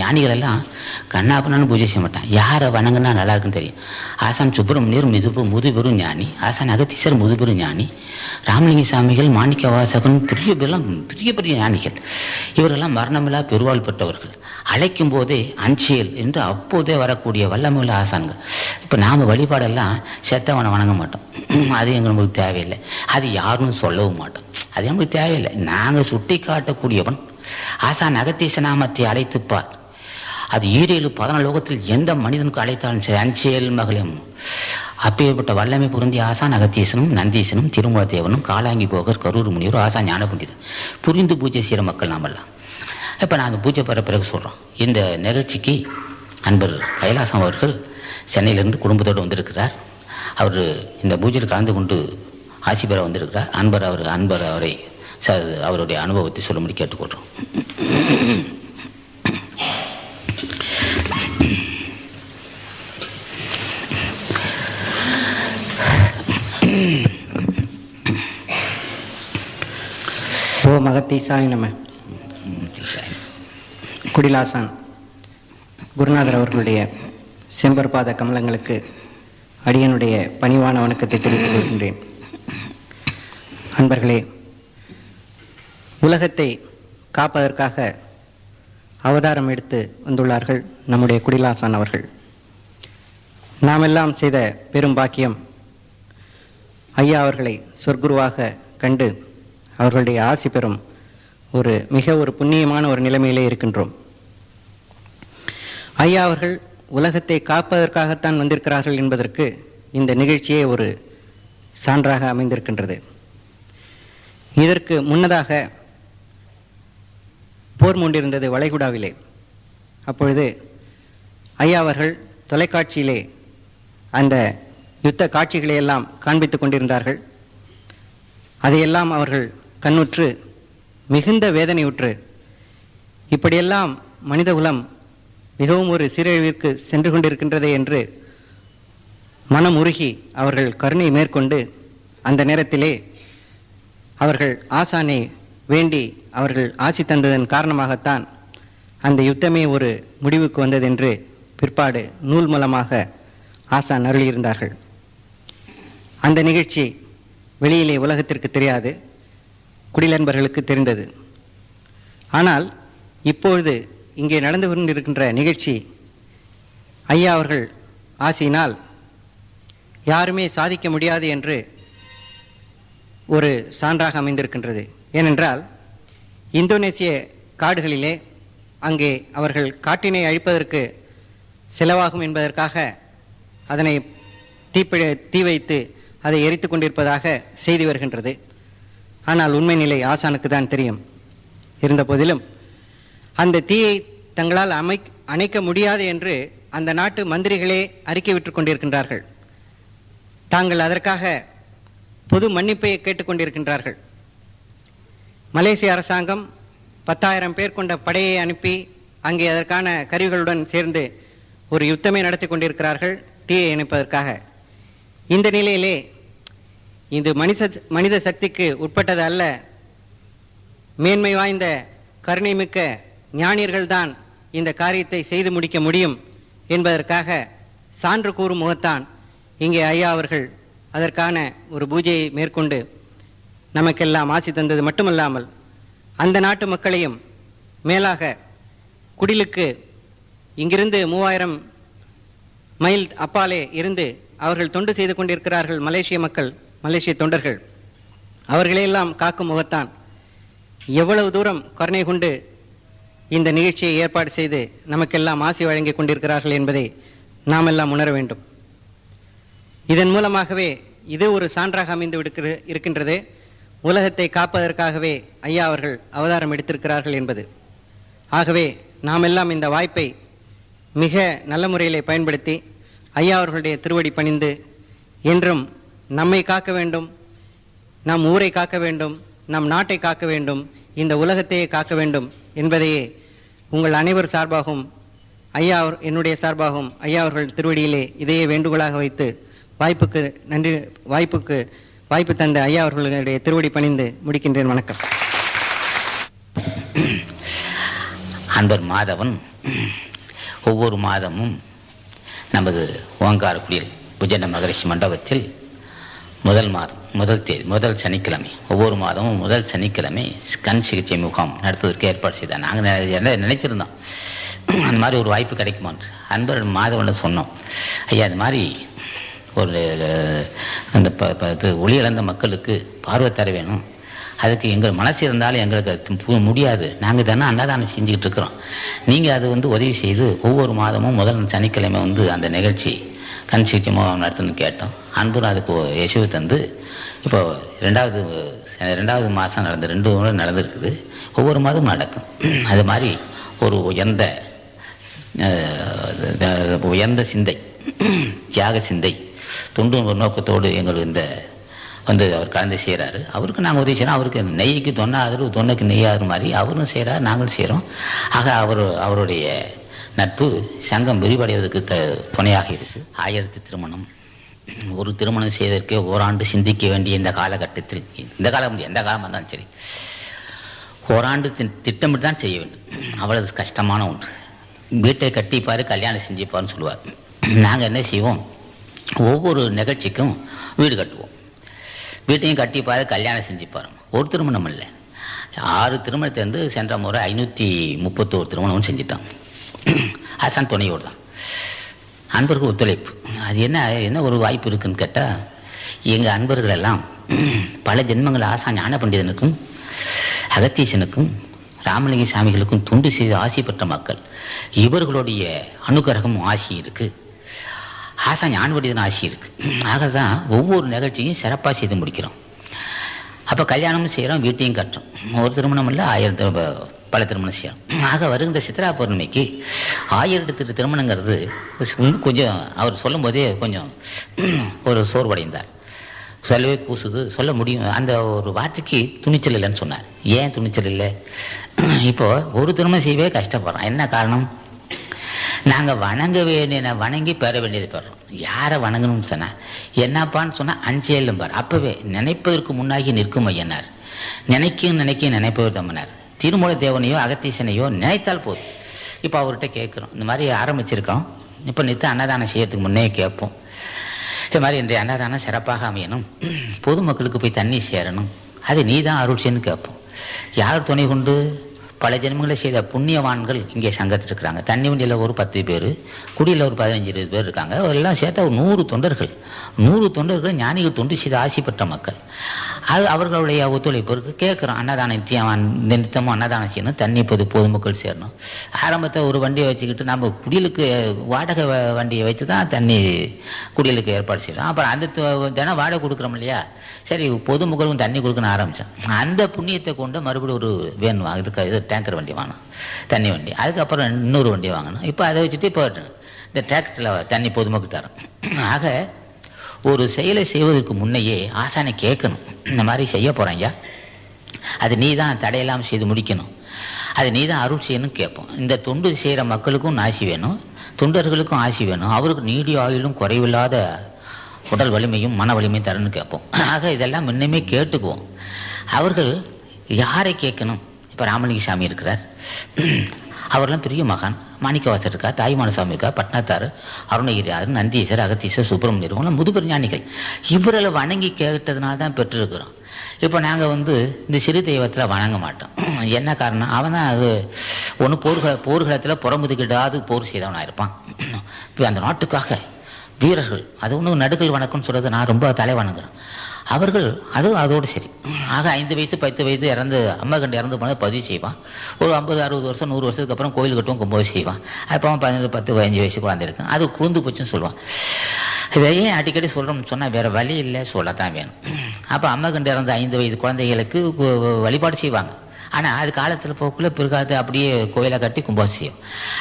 ஞானிகள் எல்லாம் கண்ணாப்பண்ணு பூஜை செய்ய மாட்டான். யாரை வணங்குனா நல்லா இருக்குன்னு தெரியும். ஆசான் சுப்பிரமணியர் முதுபெரும் ஞானி, ஆசான் அகத்தீசர் முதுபெரும் ஞானி, ராமலிங்க சாமிகள், மாணிக்க வாசகன், பெரிய பெரிய ஞானிகள். இவரெல்லாம் மரணமில்லா பெருவாள் பெற்றவர்கள். அழைக்கும் போதே அஞ்சியல் என்று அப்போதே வரக்கூடிய வல்லமையுள்ள ஆசான்கள். இப்போ நாம் வழிபாடெல்லாம் செத்தவனை வணங்க மாட்டோம். அது எங்களுக்கு தேவையில்லை. அது யாருன்னு சொல்லவும் மாட்டோம். அது நமக்கு தேவையில்லை. நாங்கள் சுட்டி காட்டக்கூடியவன் ஆசான் அகத்தீச நாமத்தை அழைத்துப்பார். அது 7-14 லோகத்தில் எந்த மனிதனுக்கு அழைத்தாலும் சரி, அஞ்சேல் மகளம். அப்பேற்பட்ட வல்லமை புரிந்திய ஆசான் அகத்தீசனும், நந்தீசனும், திருமூலதேவனும், காலாங்கி போகர், கரூர் முனிவர், ஆசான் ஞான பண்டிதர் புரிந்து பூஜை செய்கிற மக்கள் நாமெல்லாம். இப்போ நாங்கள் பூஜை பெற பிறகு சொல்கிறோம். இந்த நிகழ்ச்சிக்கு அன்பர் கைலாசம் அவர்கள் சென்னையிலிருந்து குடும்பத்தோடு வந்திருக்கிறார். அவர் இந்த பூஜையில் கலந்து கொண்டு ஆசி பெற வந்திருக்கிறார். அன்பர் அவரை அவருடைய அனுபவத்தை சொல்லும்படி கேட்டுக்கொள்கிறோம். ஓம் அகத்தீசாய நம. குடிலாசான் குருநாதர் அவர்களுடைய செம்பற்பாத கமலங்களுக்கு அடியனுடைய பணிவான வணக்கத்தை தெரிவித்துக் கொள்கின்றேன். அன்பர்களே, உலகத்தை காப்பதற்காக அவதாரம் எடுத்து வந்துள்ளார்கள் நம்முடைய குடிலாசான் அவர்கள். நாமெல்லாம் செய்த பெரும் பாக்கியம் ஐயா அவர்களை சொர்க்குருவாக கண்டு அவர்களுடைய ஆசி பெறும் ஒரு புண்ணியமான ஒரு நிலைமையிலே இருக்கின்றோம். ஐயா அவர்கள் உலகத்தை காப்பதற்காகத்தான் வந்திருக்கிறார்கள் என்பதற்கு இந்த நிகழ்ச்சியே ஒரு சான்றாக அமைந்திருக்கின்றது. இதற்கு முன்னதாக போர் மூண்டிருந்தது வளைகுடாவிலே. அப்பொழுது ஐயா அவர்கள் தொலைக்காட்சியிலே அந்த யுத்த காட்சிகளை எல்லாம் காண்பித்து கொண்டிருந்தார்கள். அதையெல்லாம் அவர்கள் கண்ணுற்று மிகுந்த வேதனையுற்று, இப்படியெல்லாம் மனிதகுலம் மிகவும் ஒரு சீரழிவிற்கு சென்று கொண்டிருக்கின்றதே என்று மனம் உருகி அவர்கள் கருணை மேற்கொண்டு அந்த நேரத்திலே அவர்கள் ஆசானை வேண்டி அவர்கள் ஆசி தந்ததன் காரணமாகத்தான் அந்த யுத்தமே ஒரு முடிவுக்கு வந்ததென்று பிற்பாடு நூல் மூலமாக ஆசான் அருளியிருந்தார்கள். அந்த நிகழ்ச்சி வெளியிலே உலகத்திற்கு தெரியாது, குடிநண்பர்களுக்கு தெரிந்தது. ஆனால் இப்பொழுது இங்கே நடந்து கொண்டிருக்கின்ற நிகழ்ச்சி ஐயா அவர்கள் ஆசியினால் யாருமே சாதிக்க முடியாது என்று ஒரு சான்றாக அமைந்திருக்கின்றது. ஏனென்றால் இந்தோனேசிய காடுகளிலே அங்கே அவர்கள் காட்டினை அழிப்பதற்கு செலவாகும் என்பதற்காக அதனை தீ வைத்து அதை எரித்து கொண்டிருப்பதாக செய்தி வருகின்றது. ஆனால் உண்மை நிலை ஆசானுக்கு தான் தெரியும். இருந்த போதிலும் அந்த தீயை தங்களால் அணைக்க முடியாது என்று அந்த நாட்டு மந்திரிகளே அறிக்கை விட்டுக் கொண்டிருக்கின்றார்கள். தாங்கள் அதற்காக பொது மன்னிப்பை கேட்டுக்கொண்டிருக்கின்றார்கள். மலேசிய அரசாங்கம் 10,000 பேர் கொண்ட படையை அனுப்பி அங்கே அதற்கான கருவிகளுடன் சேர்ந்து ஒரு யுத்தமே நடத்தி கொண்டிருக்கிறார்கள் தீயை அணைப்பதற்காக. இந்த நிலையிலே இது மனித சக்திக்கு உட்பட்டது அல்ல, மேன்மை வாய்ந்த கருணை மிக்க ஞானியர்கள் தான் இந்த காரியத்தை செய்து முடிக்க முடியும் என்பதற்காக சான்று கூறும் முகத்தான் இங்கே ஐயா அவர்கள் அதற்கான ஒரு பூஜையை மேற்கொண்டு நமக்கெல்லாம் ஆசி தந்தது மட்டுமல்லாமல் அந்த நாட்டு மக்களையும் மேலாக குடிலுக்கு இங்கிருந்து 3000 மைல் அப்பாலே இருந்து அவர்கள் தொண்டு செய்து கொண்டிருக்கிறார்கள் மலேசிய மக்கள், மலேசிய தொண்டர்கள். அவர்களையெல்லாம் காக்கும் முகத்தான் எவ்வளவு தூரம் கருணை கொண்டு இந்த நிகழ்ச்சியை ஏற்பாடு செய்து நமக்கெல்லாம் ஆசி வழங்கி கொண்டிருக்கிறார்கள் என்பதை நாம் எல்லாம் உணர வேண்டும். இதன் மூலமாகவே இது ஒரு சான்றாக அமைந்து இருக்கின்றது உலகத்தை காப்பதற்காகவே ஐயா அவர்கள் அவதாரம் எடுத்திருக்கிறார்கள் என்பது. ஆகவே நாம் எல்லாம் இந்த வாய்ப்பை மிக நல்ல முறையிலே பயன்படுத்தி ஐயா அவர்களுடைய திருவடி பணிந்து என்றும் நம்மை காக்க வேண்டும், நம் ஊரை காக்க வேண்டும், நம் நாட்டை காக்க வேண்டும், இந்த உலகத்தையே காக்க வேண்டும் என்பதையே உங்கள் அனைவர் சார்பாகவும் ஐயா என்னுடைய சார்பாகவும் ஐயா அவர்கள் திருவடியிலே இதையே வேண்டுகோளாக வைத்து வாய்ப்பு தந்த ஐயா அவர்களுடைய திருவடி பணிந்து முடிக்கின்றேன். வணக்கம். அன்பர் மாதவன் ஒவ்வொரு மாதமும் நமது ஓங்காரக்குடியில் புஜன மகரிஷி மண்டபத்தில் முதல் சனிக்கிழமை, ஒவ்வொரு மாதமும் முதல் சனிக்கிழமை கண் சிகிச்சை முகாம் நடத்துவதற்கு ஏற்பாடு செய்தார். நாங்கள் நினைச்சிருந்தோம் அந்த மாதிரி ஒரு வாய்ப்பு கிடைக்குமான்னு. அன்பர் மாதவன் சொன்னோம், ஐயா அது மாதிரி ஒரு அந்த ஒளி இழந்த மக்களுக்கு பார்வை தர வேணும், அதுக்கு எங்கள் மனசு இருந்தாலும் எங்களுக்கு முடியாது, நாங்கள் தானே அன்னதானம் செஞ்சுக்கிட்டு இருக்கிறோம், நீங்கள் அது உதவி செய்து ஒவ்வொரு மாதமும் முதல் சனிக்கிழமை அந்த நிகழ்ச்சி கண் சிகிச்சை முகாம் நடத்தணும்னு கேட்டோம். அன்பும் அதுக்கு யசுவை தந்து இப்போ ரெண்டாவது மாதம் நடந்து 2 முறை நடந்துருக்குது. ஒவ்வொரு மாதமும் நடக்கும். அது மாதிரி ஒரு உயர்ந்த சிந்தை, தியாக சிந்தை, தொண்டு நோக்கத்தோடு எங்களுக்கு அவர் கலந்து செய்கிறாரு. அவருக்கு நாங்கள் உதவி செய்கிறோம். அவருக்கு நெய்க்கு தொன்னைக்கு நெய்யாகிற மாதிரி அவரும் செய்கிறார், நாங்களும் செய்கிறோம். ஆக அவருடைய நட்பு சங்கம் விரிவடைவதற்கு துணையாக இருக்குது. 1000 திருமணம், ஒரு திருமணம் செய்வதற்கே ஓராண்டு சிந்திக்க வேண்டிய இந்த காலகட்டத்தில், இந்த காலம் எந்த காலமாக இருந்தாலும் சரி, ஓராண்டு திட்டமிட்டு தான் செய்ய வேண்டும். அவ்வளவு கஷ்டமான ஒன்று. வீட்டை கட்டிப்பார், கல்யாணம் செஞ்சுப்பாருன்னு சொல்லுவார். நாங்கள் என்ன செய்வோம், ஒவ்வொரு நிகழ்ச்சிக்கும் வீடு கட்டுவோம். வீட்டையும் கட்டிப்பார், கல்யாணம் செஞ்சுப்பார். ஒரு திருமணம் இல்லை, 6 திருமணத்திலேருந்து சென்ற முறை 531 திருமணம் செஞ்சுட்டாங்க. ஆசான் துணையோடு தான், அன்பர்கள் ஒத்துழைப்பு. அது என்ன ஒரு வாய்ப்பு இருக்குன்னு கேட்டால், எங்கள் அன்பர்கள் எல்லாம் பல ஜென்மங்கள் ஆசான் ஞான பண்டிதனுக்கும் அகத்தீசனுக்கும் ராமலிங்க சாமிகளுக்கும் தொண்டு செய்து ஆசி பெற்ற மக்கள். இவர்களுடைய அனுகிரகம் ஆசி இருக்குது, ஆசா ஞான பண்டிதன் ஆசி இருக்குது. ஆக தான் ஒவ்வொரு நிகழ்ச்சியும் சிறப்பாக செய்து முடிக்கிறோம். அப்போ கல்யாணமும் செய்கிறோம், வீட்டையும் கட்டுறோம். ஒரு திருமணம் இல்லை, 1000 பல திருமணம் செய்யணும். ஆக வருகின்ற சித்ரா பௌர்ணமிக்கு 1000 திருமணங்கிறது கொஞ்சம் அவர் சொல்லும் போதே கொஞ்சம் ஒரு சோர்வடைந்தார். சொல்லவே கூசுது, சொல்ல முடியும், அந்த ஒரு வார்த்தைக்கு துணிச்சல் இல்லைன்னு சொன்னார். ஏன் துணிச்சல் இல்லை? இப்போது ஒரு திருமணம் செய்யவே கஷ்டப்படுறோம். என்ன காரணம்? நாங்கள் வணங்க வேண்டிய வணங்கி பெற வேண்டியது பெறோம். யாரை வணங்கணும்னு சொன்னால் என்னப்பான்னு சொன்னால் 5 இல்லம்பார். அப்போவே நினைப்பதற்கு முன்னாகி நிற்கும் ஐயனார், நினைப்பவர் தம்மனார். திருமூல தேவனையோ அகத்தீசனையோ நினைத்தால் போதும். இப்போ அவர்கிட்ட கேட்குறோம், இந்த மாதிரி ஆரம்பிச்சிருக்கோம், இப்போ நித்த அன்னதானம் செய்யறதுக்கு முன்னே கேட்போம், இது மாதிரி இன்றைய அன்னதானம் சிறப்பாக அமையணும், பொதுமக்களுக்கு போய் தண்ணி சேரணும், அது நீ தான் அருள்சின்னு கேட்போம். யார் துணை கொண்டு? பல ஜென்மங்களை செய்த புண்ணியவான்கள் இங்கே சங்கத்தில் இருக்கிறாங்க. தண்ணி வண்டியில் ஒரு 10 பேர், குடியில் ஒரு 15-20 பேர் இருக்காங்க. எல்லாம் சேர்த்தா ஒரு 100 தொண்டர்கள் ஞானிகள் தொண்டு செய்து ஆசி பெற்ற மக்கள். அது அவர்களுடைய ஒத்துழைப்பு கேட்குறோம். அன்னதானம் நித்தமும் அன்னதானம் செய்யணும், தண்ணி பொதுமக்கள் சேரணும். ஆரம்பத்தில் ஒரு வண்டியை வச்சுக்கிட்டு நம்ம குடிலுக்கு வாடகை வண்டியை வச்சு தான் தண்ணி குடிலுக்கு ஏற்பாடு செய்யணும். அப்புறம் அந்த தினம் வாடகை கொடுக்குறோம் இல்லையா, சரி பொதுமக்களுக்கும் தண்ணி கொடுக்கணும் ஆரம்பித்தோம். அந்த புண்ணியத்தை கொண்டு மறுபடியும் ஒரு வேன் இது டேங்கர் வண்டி வாங்கணும், தண்ணி வண்டி. அதுக்கப்புறம் இன்னொரு வண்டி வாங்கணும். இப்போ அதை வச்சுட்டு இப்போ இந்த டிராக்டரில் தண்ணி பொதுமக்கள் தரோம். ஆக ஒரு செயலை செய்வதற்கு முன்னையே ஆசானை கேட்கணும், இந்த மாதிரி செய்ய போகிறாங்க, அது நீ தான் தடையெல்லாம் செய்து முடிக்கணும், அது நீ தான் அருள் செய்யணும் கேட்போம். இந்த தொண்டு செய்கிற மக்களுக்கும் ஆசி வேணும், தொண்டர்களுக்கும் ஆசி வேணும், அவருக்கு நீடிய ஆயுளும் குறைவில்லாத உடல் வலிமையும் மன வலிமையும் தரணும்னு கேட்போம். ஆக இதெல்லாம் முன்னமே கேட்டுக்குவோம். அவர்கள் யாரை கேட்கணும்? இப்போ ராமலிங்க சாமி இருக்கிறார், அவரெல்லாம் பெரிய மகான். மாணிக்கவாசர் இருக்கார், தாய்மான சாமி இருக்கார், பட்னாத்தார், அருணகிரியார், நந்தீசர், அகத்தீசர், சுப்பிரமணியர், இவங்களாம் முதுபெரும் ஞானிகள். இவரை வணங்கி கேட்டதுனால தான் பெற்றிருக்கிறோம். இப்போ நாங்கள் இந்த சிறு தெய்வத்தில் வணங்க மாட்டோம். என்ன காரணம்? அவன் தான் அது ஒன்று போர்க்களத்தில் புறமுதுகிடாது போர் செய்தவனாக இருப்பான். இப்போ அந்த நாட்டுக்காக வீரர்கள், அது ஒன்று நடுக்கல் வணக்கம்னு சொல்கிறது நான் ரொம்ப தலை வணங்குறேன். அவர்கள் அதோடு சரி. ஆக 5 வயசு 10 வயது அம்மா கண்டு இறந்து போனதை பதிவு செய்வான். ஒரு 50-60 வருஷம் 100 வருஷத்துக்கு அப்புறம் கோயில் கட்டுவோம், கும்போது செய்வான். அப்போ 15 10 15 வயசு குழந்தை இருக்கும், அது குழுந்து போச்சுன்னு சொல்லுவான். இதையே அடிக்கடி சொல்கிறோம்னு சொன்னால் வேறு வழி இல்லை, சொல்லத்தான் வேணும். அப்போ அம்மா கண்டு இறந்த 5 வயது குழந்தைகளுக்கு வழிபாடு செய்வாங்க. ஆனால் அது காலத்தில் போக்குள்ள பிற்காலத்தில் அப்படியே கோயிலை கட்டி கும்போது செய்யும்.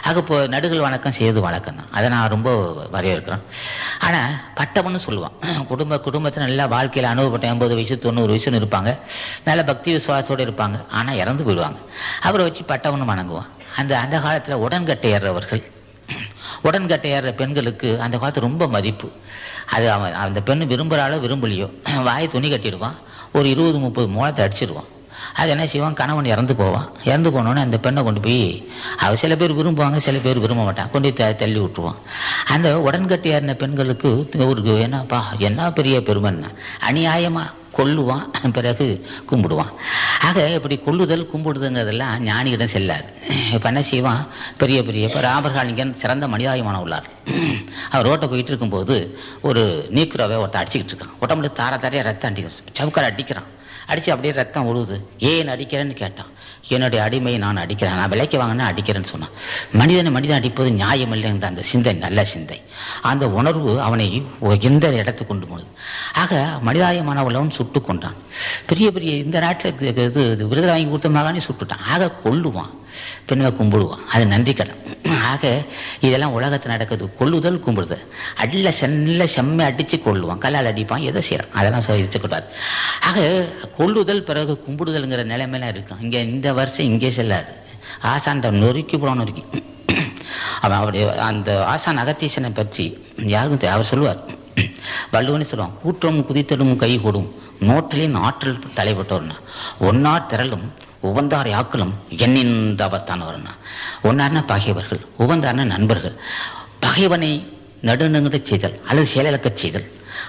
ஆக இப்போ நடுகள் வணக்கம் செய்வது வழக்கம் தான், அதை நான் ரொம்ப வரவேற்கிறேன். ஆனால் பட்டம்னு சொல்லுவான். குடும்பத்தில் நல்லா வாழ்க்கையில் அனுபவப்பட்ட 80 வயசு 90 வயசுன்னு இருப்பாங்க, நல்ல பக்தி விசுவாசத்தோடு இருப்பாங்க. ஆனால் இறந்து போயிடுவாங்க. அவரை வச்சு பட்டம்னு வணங்குவான். அந்த காலத்தில் உடன்கட்டை ஏறுற பெண்களுக்கு அந்த காலத்தில் ரொம்ப மதிப்பு. அது அந்த பெண் விரும்புகிறாளோ விரும்பலையோ வாயை துணி கட்டிடுவான், ஒரு 20-30 மூலத்தை அடிச்சிடுவான். அது என்ன செய்வான், கணவன் இறந்து போவான். இறந்து போனோடனே அந்த பெண்ணை கொண்டு போய் சில பேர் விரும்புவாங்க, சில பேர் விரும்ப மாட்டாங்க, கொண்டு போய் தள்ளி விட்டுருவான். அந்த உடன்கட்டியாரின பெண்களுக்கு ஒரு என்னப்பா என்ன பெரிய பெருமைன்னா, அநியாயமாக கொல்லுவான், பிறகு கும்பிடுவான். ஆக இப்படி கொல்லுதல் கும்பிடுதுங்கிறதெல்லாம் ஞானியிடம் செல்லாது. இப்போ என்ன செய்வான், பெரிய பெரிய இப்போ ராமர்காலிங்கன் சிறந்த மனிதாயமான உள்ளார். அவர் ரோட்டை போயிட்டு இருக்கும்போது ஒரு நீக்குறவை ஒருத்தர் அடிச்சுக்கிட்டு இருக்கான். உடம்புல தாரையாக ரத்தம் அடிக்கிறான், சவுக்கார அடிக்கிறான். அடித்து அப்படியே ரத்தம் உழுவுது. ஏன் அடிக்கிறேன்னு கேட்டான். என்னுடைய அடிமையை நான் அடிக்கிறேன், நான் விலைக்கு வாங்கினா அடிக்கிறேன்னு சொன்னான். மனிதன் அடிப்பது நியாயம் இல்லைன்ற அந்த சிந்தை, நல்ல சிந்தை, அந்த உணர்வு அவனை எந்த இடத்துக்கு கொண்டு போனது. ஆக மனிதாயமான உள்ளவன் சுட்டு கொண்டான். பெரிய பெரிய இந்த நாட்டில் இது விருது வாங்கி கொடுத்த மகானே சுட்டுட்டான். ஆக கொல்லுவான், பெண்மை கும்பிடுவான், அது நன்றி கடன். ஆக இதெல்லாம் உலகத்தில் நடக்குது. கொல்லுதல் கும்பிடுதல், நல்ல செம்மை அடித்து கொள்ளுவான், கல்லால் அடிப்பான், எதை செய்கிறான், அதெல்லாம் வச்சுக்கூடாது. ஆக கொல்லுதல் பிறகு கும்பிடுதல்ங்கிற நிலைமையெல்லாம் இருக்கும். இங்கே இந்த வருஷம் இங்கே செல்லாது. ஆசான் நொறுக்கி போட நொறுக்கி அவன் அவருடைய அந்த ஆசான் அகத்தீசனை பற்றி யாருக்கும் அவர் சொல்லுவார். வள்ளுவனே சொல்லுவான், கூற்றம் குதித்தலும் கை கொடும் நோட்டலின் ஆற்றல் தலைப்பட்டோர்னா ஒன்னார் திரளும் உவந்தார் யாக்களும் எண்ணிந்தவத்தானவர்னா. ஒன்னார்னா பகைவர்கள், உவந்தார்னா நண்பர்கள். பகைவனை நடுநங்கிட செய்தல் அல்லது செயலக்க செய்தல்,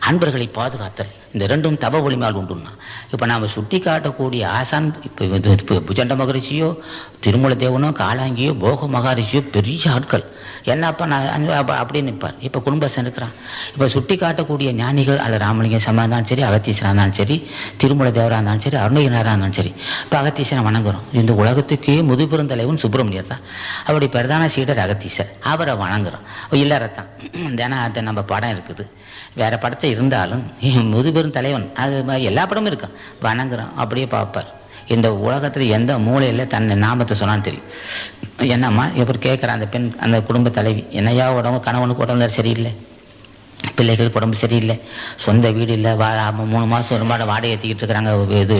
அன்பர்களை பாதுகாத்தல், இந்த ரெண்டும் தவ ஒளிமையால் உண்டுன்னா. இப்போ நாம் சுட்டி காட்டக்கூடிய ஆசான் இப்போ புஜண்ட மகரிஷியோ திருமூல தேவனோ காலாங்கியோ போக மகாரிஷியோ பெரிய ஆட்கள். என்னப்பா நான் அப்படி நிற்பார். இப்போ குடும்பசன் இருக்கிறான். இப்போ சுட்டி காட்டக்கூடிய ஞானிகள் அல்ல ராமலிங்க சம்மா இருந்தாலும் சரி, அகத்தீசனாக இருந்தாலும் சரி, திருமூல தேவராக இருந்தாலும் சரி, அருணகிரிநாதராக இருந்தாலும் சரி, இப்போ அகத்தீசனை வணங்குறோம். இந்த உலகத்துக்கே முதுபெருந்தலைவன் சுப்பிரமணியர் தான். அவருடைய பிரதான சீடர் அகத்தீசர், அவரை வணங்குறோம். இல்லறத்தான் தினம் அதை நம்ம படம் இருக்குது, வேறு படத்தை இருந்தாலும் முதுபெரும் தலைவன் அது எல்லா படமும் இருக்கும், வணங்குறோம். அப்படியே பார்ப்பார். இந்த உலகத்தில் எந்த மூலையில் தன்னை நாமத்தை சொன்னான்னு தெரியும். என்னம்மா எப்படி கேட்குறான் அந்த பெண், அந்த குடும்ப தலைவி, என்னையா உடம்பு, கணவனுக்கு உடம்பு சரியில்லை, பிள்ளைகளுக்கு உடம்பு சரியில்லை, சொந்த வீடு இல்லை, 3 மாதம் ரொம்ப வாடகை ஏற்றிக்கிட்டு இருக்கிறாங்க, இது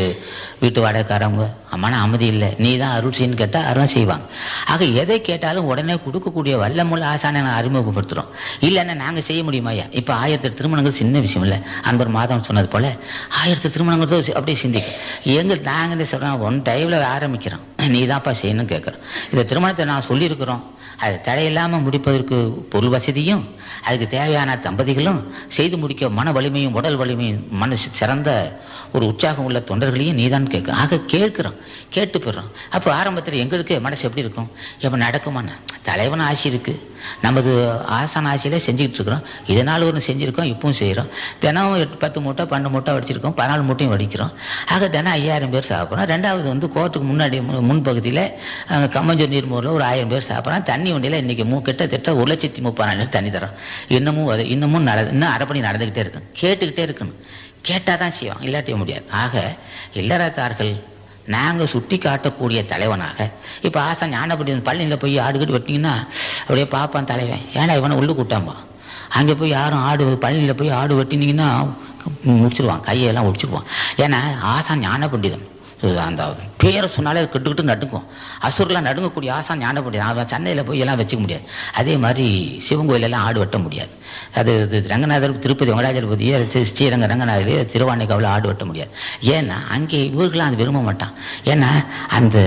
வீட்டு வாடகைக்காரவங்க, அம்மான அமைதி இல்லை, நீ தான் அருள் செய்யன்னு கேட்டால் அருள் செய்வாங்க. ஆக எதை கேட்டாலும் உடனே கொடுக்கக்கூடிய வல்லமுள்ள ஆசானை நான் அறிமுகப்படுத்துகிறோம். இல்லைன்னா நாங்கள் செய்ய முடியுமாய்யா? இப்போ 1000 திருமணங்கள் சின்ன விஷயம் இல்லை. அன்பர் மாதம் சொன்னது போல் 1000 திருமணங்கள் அப்படியே சிந்திக்கும். நாங்கள் என்ன சொல்கிறோம், ஒன் டைமில் ஆரம்பிக்கிறோம், நீ தான்ப்பா செய்யணும்னு கேட்குறோம். இந்த திருமணத்தை நான் சொல்லியிருக்கிறோம், அது தடையில்லாமல் முடிப்பதற்கு பொருள் வசதியும், அதுக்கு தேவையான தம்பதிகளும், செய்து முடிக்க மன வலிமையும் உடல் வலிமையும் மனசு சிறந்த ஒரு உற்சாகம் உள்ள தொண்டர்களையும் நீதான் கேட்குறோம். ஆக கேட்குறோம், கேட்டு போயிடுறோம். அப்போ ஆரம்பத்தில் எங்களுக்கு மனசு எப்படி இருக்கும், எப்போ நடக்குமாண்ணா? தலைவன் ஆசி இருக்குது, நமது ஆசான ஆசையிலே செஞ்சுக்கிட்டு இருக்கிறோம். இதனால் ஒன்று செஞ்சுருக்கோம், இப்பவும் செய்கிறோம். தினம் 10 மூட்டை 12 மூட்டை வடிச்சிருக்கோம், 14 மூட்டையும் வடிக்கிறோம். ஆக தினம் 5000 பேர் சாப்பிட்றோம். ரெண்டாவது கோர்ட்டுக்கு முன்னாடி முன்பகுதியில் கம்மஞ்சூர் நீர்மூரில் ஒரு 1000 பேர் சாப்பிட்றோம். தண்ணி வண்டியில் இன்றைக்கி கிட்டத்தட்ட 1,30,000 தண்ணி தரோம். இன்னும் இன்னும் அரைப்பணி நடந்துக்கிட்டே இருக்கணும், கேட்டுக்கிட்டே இருக்கணும். கேட்டால் தான் செய்வோம், இல்லாட்டிய முடியாது. ஆக இல்லறத்தார்கள் நாங்கள் சுட்டி காட்டக்கூடிய தலைவனாக இப்போ ஆசை ஞானப்படி பள்ளியில் போய் ஆடுகிட்டு வெட்டிங்கன்னா அப்படியே பார்ப்பான் தலைவன், ஏன்னா இவனை உள்ளு கூட்டாம்பா. அங்கே போய் யாரும் பள்ளியில் போய் ஆடு வெட்டினீங்கன்னா முடிச்சிருவான், கையெல்லாம் ஒடிச்சிருவான். ஏன்னா ஆசான் ஞான பண்டிதன், அந்த பேரை சொன்னாலே கெட்டுக்கிட்டு நடுங்கும். அசுரெலாம் நடுங்கக்கூடிய ஆசான் ஞான பண்டிதன். அவன் சென்னையில் போய் எல்லாம் வச்சுக்க முடியாது. அதே மாதிரி சிவன் கோயிலெல்லாம் ஆடு வெட்ட முடியாது. அது ரங்கநாதர் திருப்பதி வெங்கடாஜலபதி ஸ்ரீரங்க ரங்கநாதர் திருவானைக்காவில் ஆடு வெட்ட முடியாது. ஏன்னா அங்கே இவர்களாம் அது விரும்ப மாட்டான். ஏன்னா அந்த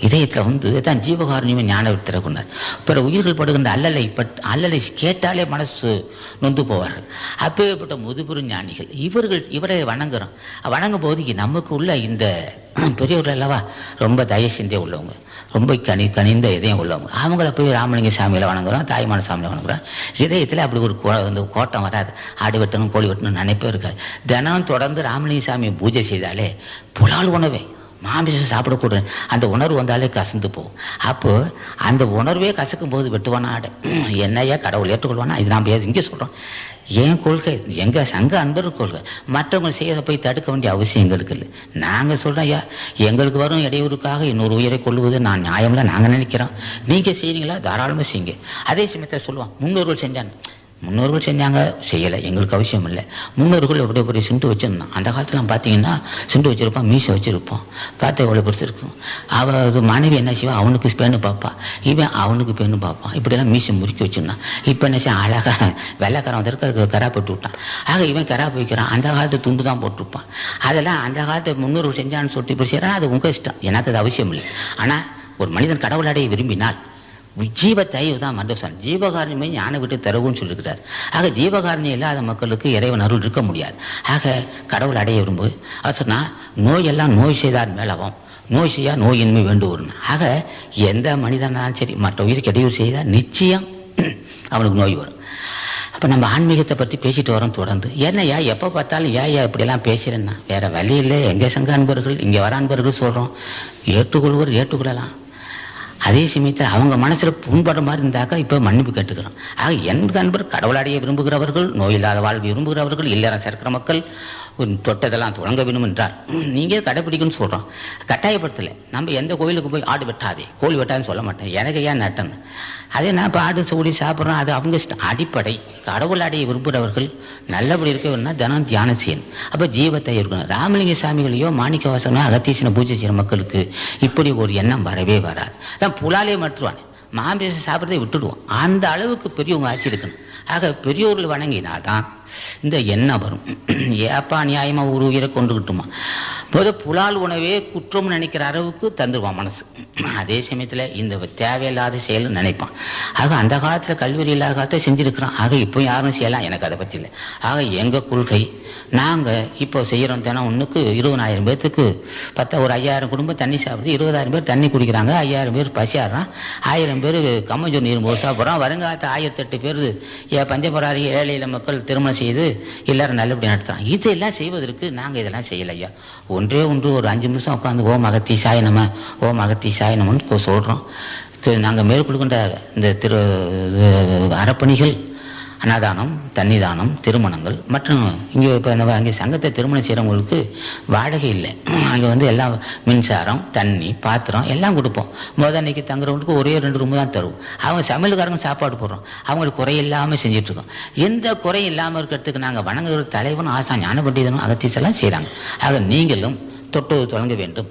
இதயத்தில் தான் ஜீவகாரணியமே ஞான வித்தரை கொண்டார். பிற உயிர்கள் படுகின்ற அல்லலை கேட்டாலே மனசு நொந்து போவார்கள். அப்பேற்பட்ட முதுபெரும் ஞானிகள் இவரை வணங்குறோம். வணங்கும் போது நமக்கு உள்ள இந்த பெரியவர்கள் அல்லவா ரொம்ப தய சிந்தை உள்ளவங்க, ரொம்ப கனிந்த இதயம் உள்ளவங்க, அவங்கள போய் ராமலிங்க சாமியில் வணங்குறோம், தாய்மான சாமியில் வணங்குறோம். இதயத்தில் அப்படி ஒரு கோட்டம் வராது. ஆடு வெட்டணும் கோழி வெட்டணும் நினைப்பே இருக்காது. தினம் தொடர்ந்து ராமலிங்க சாமியை பூஜை செய்தாலே புலால் உணவே மாமிசம் சாப்பிடக்கூடாது அந்த உணர்வு வந்தாலே கசந்து போகும். அப்போது அந்த உணர்வே கசக்கும் போது வெட்டுவானா ஆடு, என்னையா கடவுள் ஏற்றுக்கொள்வானா? இது நாம் இங்கே சொல்கிறோம். என் கொள்கை, எங்கள் சங்க அன்பர் கொள்கை. மற்றவங்க செய்யறதை போய் தடுக்க வேண்டிய அவசியம் எங்களுக்கு இல்லை. நாங்கள் சொல்கிறோம், ஐயா எங்களுக்கு வரும் இடையூறுக்காக இன்னொரு உயிரை கொள்ளுவது நான் நியாயம்ல நாங்கள் நினைக்கிறோம். நீங்கள் செய்கிறீங்களா? தாராளமாக செய்யுங்க. அதே சமயத்தில் சொல்லுவோம், முன்னோர்கள் செஞ்சாங்க முன்னோர்கள் செஞ்சாங்க, செய்யலை, எங்களுக்கு அவசியம் இல்லை. முன்னோர்கள் எவ்வளோ பெரிய சிண்டு வச்சுருந்தான். அந்த காலத்தில் பார்த்தீங்கன்னா சிண்டு வச்சுருப்பான், மீசை வச்சுருப்போம், பார்த்தா எவ்வளோ பெருசு இருக்கும். அது மனைவி என்ன செய்வா, அவனுக்கு பெண்ணு பார்ப்பா, இவன் அவனுக்கு பெண்ணு பார்ப்பான், இப்படியெல்லாம் மீசை முறுக்கி வச்சுருந்தான். இப்போ என்ன செய்ய, அழகாக வெள்ளைக்காரன் வந்திருக்க கரா போட்டு விட்டான். ஆக இவன் கரா போய்க்கிறான். அந்த காலத்து துண்டு தான் போட்டிருப்பான். அதெல்லாம் அந்த காலத்தை முன்னோர்கள் செஞ்சான்னு சொல்லிட்டு இப்படி செய்கிறான். அது உங்கள் இஷ்டம், எனக்கு அது அவசியம் இல்லை. ஆனால் ஒரு மனிதன் கடவுள் அடைய விரும்பினால் ஜீவத்தைவு தான் மண்டபம், ஜீவகாரணியமே ஞான விட்டு தரவுன்னு சொல்லியிருக்கிறார். ஆக ஜீவகாரணியம் இல்லாத மக்களுக்கு இறைவன் அருள் இருக்க முடியாது. ஆக கடவுள் அடைய விரும்பு அவர் சொன்னால், நோயெல்லாம் நோய் செய்தார் மேலவும், நோய் செய்யா நோயின்மை வேண்டுவர்னு. ஆக எந்த மனிதனாலும் சரி மற்ற உயிருக்கு இடையூறு செய்தால் நிச்சயம் அவனுக்கு நோய் வரும். அப்போ நம்ம ஆன்மீகத்தை பற்றி பேசிட்டு வரோம் தொடர்ந்து. என்னையா எப்போ பார்த்தாலும் ஏன் இப்படியெல்லாம் பேசுகிறேன்னா, வேறு வழி இல்லை. எங்கே சங்க அன்பர்கள், இங்கே வர அன்பர்கள் சொல்கிறோம், ஏற்றுக்கொள்வர் ஏற்றுக்கொள்ளலாம். அதே சமயத்தில் அவங்க மனசில் புண்படுற மாதிரி இருந்தாக்கா இப்போ மன்னிப்பு கேட்டுக்கிறோம். ஆக என் அன்பர் கடவுளடைய விரும்புகிறவர்கள், நோயில்லாத வாழ்வு விரும்புகிறவர்கள், இல்லறம் சேர்க்கிற மக்கள், தொட்டதெல்லாம் தொடங்க வேணும் என்றார் நீங்கள் கடைப்பிடிக்கணும்னு சொல்கிறோம். கட்டாயப்படுத்தலை. நம்ம எந்த கோயிலுக்கு போய் ஆடு வெட்டாதே, கோழி வெட்டாதுன்னு சொல்ல மாட்டேன். எனக்கு ஏன் நட்டன்னு. அதே நான் இப்போ ஆடு சூடி சாப்பிட்றோம், அது அவங்க இஷ்டம். அடிப்படை கடவுள் அடைய விரும்புகிறவர்கள் நல்லபடி இருக்க வேணும்னா தினம் தியானம் செய்யணும். அப்போ ஜீவத்தை இருக்கணும். ராமலிங்க சாமிகளையோ மாணிக்க வாசகனோ அகத்தீசனை பூஜை செய்கிற மக்களுக்கு இப்படி ஒரு எண்ணம் வரவே வராது. தான் புலாலே மற்றுவானே, மாம்பேசம் சாப்பிட்றதை விட்டுடுவோம். அந்த அளவுக்கு பெரியவங்க ஆட்சி இருக்கணும். ஆக பெரியோர்கள் வணங்கினால்தான் இந்த எண்ணம் வரும். ஏப்பா நியாயமாக ஒரு உயிரை கொண்டுக்கிட்டுமா, முதல் புலால் உணவே குற்றம் நினைக்கிற அளவுக்கு தந்துடுவான் மனசு. அதே சமயத்தில் இந்த தேவையில்லாத செயல்னு நினைப்பான். ஆக அந்த காலத்தில் கல்வி இல்லாத காலத்தை செஞ்சுருக்கிறான். ஆக இப்போ யாரும் செய்யலாம், எனக்கு அதை பற்றி இல்லை. ஆக எங்கள் கொள்கை, நாங்கள் இப்போ செய்கிறோம். தினம் ஒன்றுக்கு 20,000 பேர்த்துக்கு ஒரு 5,000 குடும்பம் தண்ணி சாப்பிடுது, 20,000 பேர் தண்ணி குடிக்கிறாங்க, 5,000 பேர் பசியாடுறான், 1000 பேர் கம்மஞ்சோர் நீர் மோர் சாப்பிட்றோம். வருங்காலத்து 1008 பேர் பஞ்சபராரி ஏழையில மக்கள் திருமணம் செய்து எல்லாரும் நல்லபடி நடத்துகிறான். இதெல்லாம் செய்வதற்கு நாங்கள் இதெல்லாம் செய்யலையா. ஒன்று ஒரு 5 நிமிஷம் உட்காந்து ஓம் அகத்தி சாயனம, ஓம் அகத்தி சாயனம்னு சொல்கிறோம். நாங்கள் மேற்கொள்கின்ற இந்த அறப்பணிகள், அன்னதானம், தண்ணி தானம், திருமணங்கள் மற்றும் இங்கே இப்போ அங்கே சங்கத்தை திருமணம் செய்கிறவங்களுக்கு வாடகை இல்லை. அங்கே எல்லாம் மின்சாரம், தண்ணி, பாத்திரம் எல்லாம் கொடுப்போம். அன்னைக்கு தங்குறவங்களுக்கு ஒரே 2 ரூமு தான் தருவோம். அவங்க சமையல்காரங்க சாப்பாடு போடுறோம். அவங்களுக்கு குறையில்லாமல் செஞ்சிட்ருக்கோம். எந்த குறையும் இல்லாமல் இருக்கிறதுக்கு நாங்கள் வணங்குகிற தலைவன் ஆசா ஞான பண்டிதனும் அகத்தீசெல்லாம் செய்கிறாங்க. ஆக நீங்களும் தொட்டு தொடங்க வேண்டும்.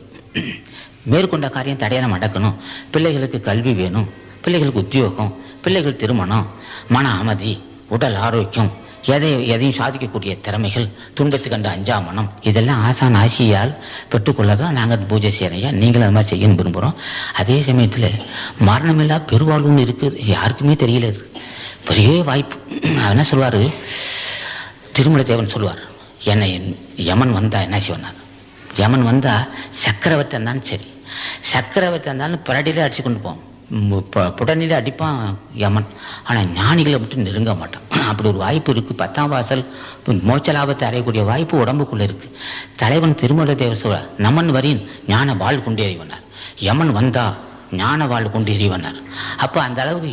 மேற்கொண்ட காரியம் தடையான நடக்கணும். பிள்ளைகளுக்கு கல்வி வேணும், பிள்ளைகளுக்கு உத்தியோகம், பிள்ளைகள் திருமணம், மன அமைதி, உடல் ஆரோக்கியம், எதையும் சாதிக்கக்கூடிய திறமைகள், துன்பத்து கண்டு அஞ்சாமனம், இதெல்லாம் ஆசான் ஆசியால் பெற்றுக்கொள்ளதான் நாங்கள் பூஜை செய்கிறோம். நீங்களும் அது மாதிரி செய்யணும் விரும்புகிறோம். அதே சமயத்தில் மரணமில்லா பெருவாழ்வுன்னு இருக்குது, யாருக்குமே தெரியல. இது பெரிய வாய்ப்பு. என்ன சொல்வார் திருமலைதேவன், சொல்லுவார், என்னை யமன் வந்தால் என்ன செய்வார், யமன் வந்தால் சக்கரவர்த்தி இருந்தாலும் சரி, சக்கரவர்த்தி இருந்தாலும் பரடியில் அடித்து கொண்டு போவோம், புடனில் அடிப்பான் யமன். ஆனால் ஞானிகளை மட்டும் நெருங்க மாட்டான். அப்படி ஒரு வாய்ப்பு இருக்குது. 10ஆம் வாசல் மோட்ச லாபத்தை அடையக்கூடிய வாய்ப்பு உடம்புக்குள்ளே இருக்குது. தலைவன் திருமலை தேவர் சொல்றார், நமன் வரின் ஞான வாழ் கொண்டு எறிவனார், யமன் வந்தா ஞான வாழ் கொண்டு எறிவனார். அப்போ அந்த அளவுக்கு